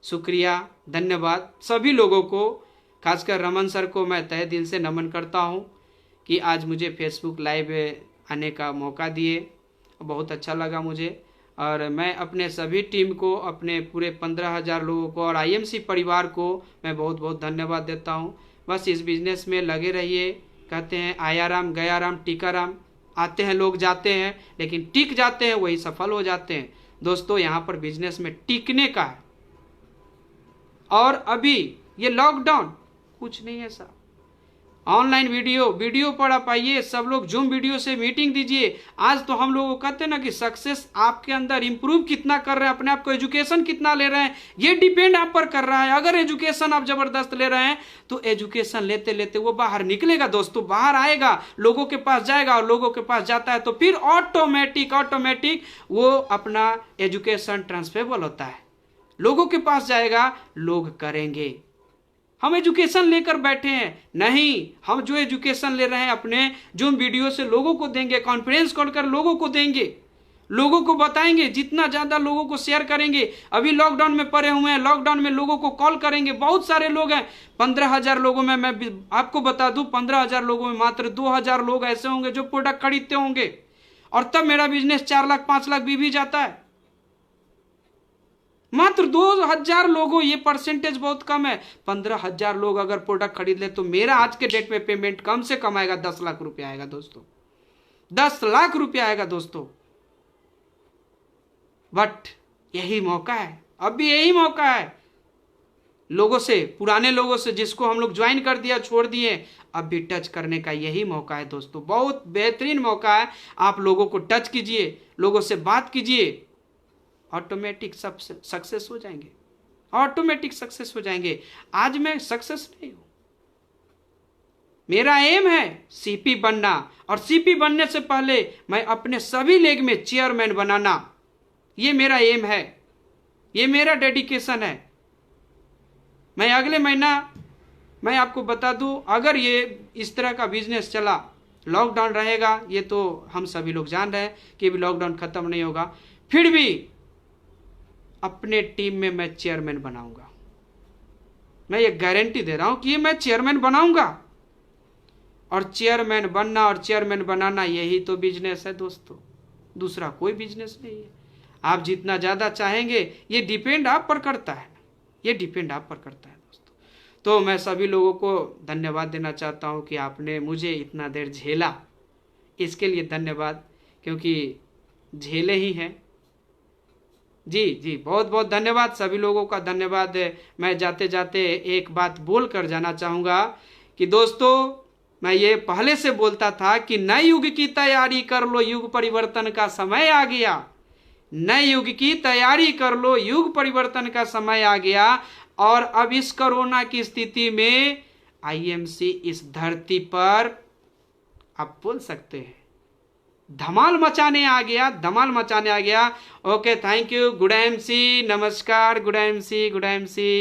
शुक्रिया, धन्यवाद। सभी लोगों को, खासकर रमन सर को मैं तहे दिल से नमन करता हूं कि आज मुझे फेसबुक लाइव आने का मौका दिए, बहुत अच्छा लगा मुझे। और मैं अपने सभी टीम को, अपने पूरे 15,000 लोगों को और आईएमसी परिवार को मैं बहुत बहुत धन्यवाद देता हूं। बस इस बिजनेस में लगे रहिए। कहते हैं आया राम गया राम टीका राम, आते हैं लोग जाते हैं, लेकिन टिक जाते हैं वही सफल हो जाते हैं। दोस्तों यहाँ पर बिजनेस में टिकने का है। और अभी ये लॉकडाउन कुछ नहीं है साहब, ऑनलाइन वीडियो पर आप आइए, सब लोग जूम वीडियो से मीटिंग दीजिए। आज तो हम लोग कहते हैं ना कि सक्सेस आपके अंदर इंप्रूव कितना कर रहे हैं, अपने आप को एजुकेशन कितना ले रहे हैं, ये डिपेंड आप पर कर रहा है। अगर एजुकेशन आप जबरदस्त ले रहे हैं तो एजुकेशन लेते लेते वो बाहर निकलेगा दोस्तों, बाहर आएगा, लोगों के पास जाएगा, और लोगों के पास जाता है तो फिर ऑटोमेटिक वो अपना एजुकेशन ट्रांसफरेबल होता है, लोगों के पास जाएगा, लोग करेंगे। हम एजुकेशन लेकर बैठे हैं नहीं, हम जो एजुकेशन ले रहे हैं अपने जूम वीडियो से लोगों को देंगे, कॉन्फ्रेंस कॉल कर लोगों को देंगे, लोगों को बताएंगे, जितना ज्यादा लोगों को शेयर करेंगे। अभी लॉकडाउन में पड़े हुए हैं, लॉकडाउन में लोगों को कॉल करेंगे, बहुत सारे लोग हैं। 15,000 लोगों में मैं आपको बता दूं, 15,000 लोगों में मात्र 2,000 लोग ऐसे होंगे जो प्रोडक्ट खरीदते होंगे, और तब मेरा बिजनेस 4 लाख 5 लाख भी जाता है। मात्र 2,000 लोगों, ये परसेंटेज बहुत कम है। 15,000 लोग अगर प्रोडक्ट खरीद ले तो मेरा आज के डेट में पेमेंट कम से कम आएगा 10 लाख रुपया आएगा दोस्तों, 10 लाख रुपया आएगा दोस्तों। बट यही मौका है, अब भी यही मौका है लोगों से, पुराने लोगों से जिसको हम लोग ज्वाइन कर दिया, छोड़ दिए, अब भी टच करने का यही मौका है दोस्तों। बहुत बेहतरीन मौका है, आप लोगों को टच कीजिए, लोगों से बात कीजिए, ऑटोमेटिक सब सक्सेस हो जाएंगे, ऑटोमेटिक सक्सेस हो जाएंगे। आज मैं सक्सेस नहीं हूं, मेरा एम है सीपी बनना, और सीपी बनने से पहले मैं अपने सभी लेग में चेयरमैन बनाना, ये मेरा एम है, ये मेरा डेडिकेशन है। मैं अगले महीना, मैं आपको बता दूं, अगर ये इस तरह का बिजनेस चला लॉकडाउन रहेगा, ये तो हम सभी लोग जान रहे हैं कि अभी लॉकडाउन खत्म नहीं होगा, फिर भी अपने टीम में मैं चेयरमैन बनाऊंगा। मैं ये गारंटी दे रहा हूं कि ये मैं चेयरमैन बनाऊंगा। और चेयरमैन बनना और चेयरमैन बनाना यही तो बिजनेस है दोस्तों, दूसरा कोई बिजनेस नहीं है। आप जितना ज़्यादा चाहेंगे, ये डिपेंड आप पर करता है, ये डिपेंड आप पर करता है दोस्तों। तो मैं सभी लोगों को धन्यवाद देना चाहता हूं कि आपने मुझे इतना देर झेला, इसके लिए धन्यवाद, क्योंकि झेले ही हैं। जी जी, बहुत बहुत धन्यवाद, सभी लोगों का धन्यवाद। मैं जाते जाते एक बात बोल कर जाना चाहूँगा कि दोस्तों, मैं ये पहले से बोलता था कि नए युग की तैयारी कर लो, युग परिवर्तन का समय आ गया। नए युग की तैयारी कर लो, युग परिवर्तन का समय आ गया। और अब इस कोरोना की स्थिति में आईएमसी इस धरती पर, आप बोल सकते हैं, धमाल मचाने आ गया, धमाल मचाने आ गया। Okay, thank you, good MC, नमस्कार, गुड एमसी, गुड एमसी।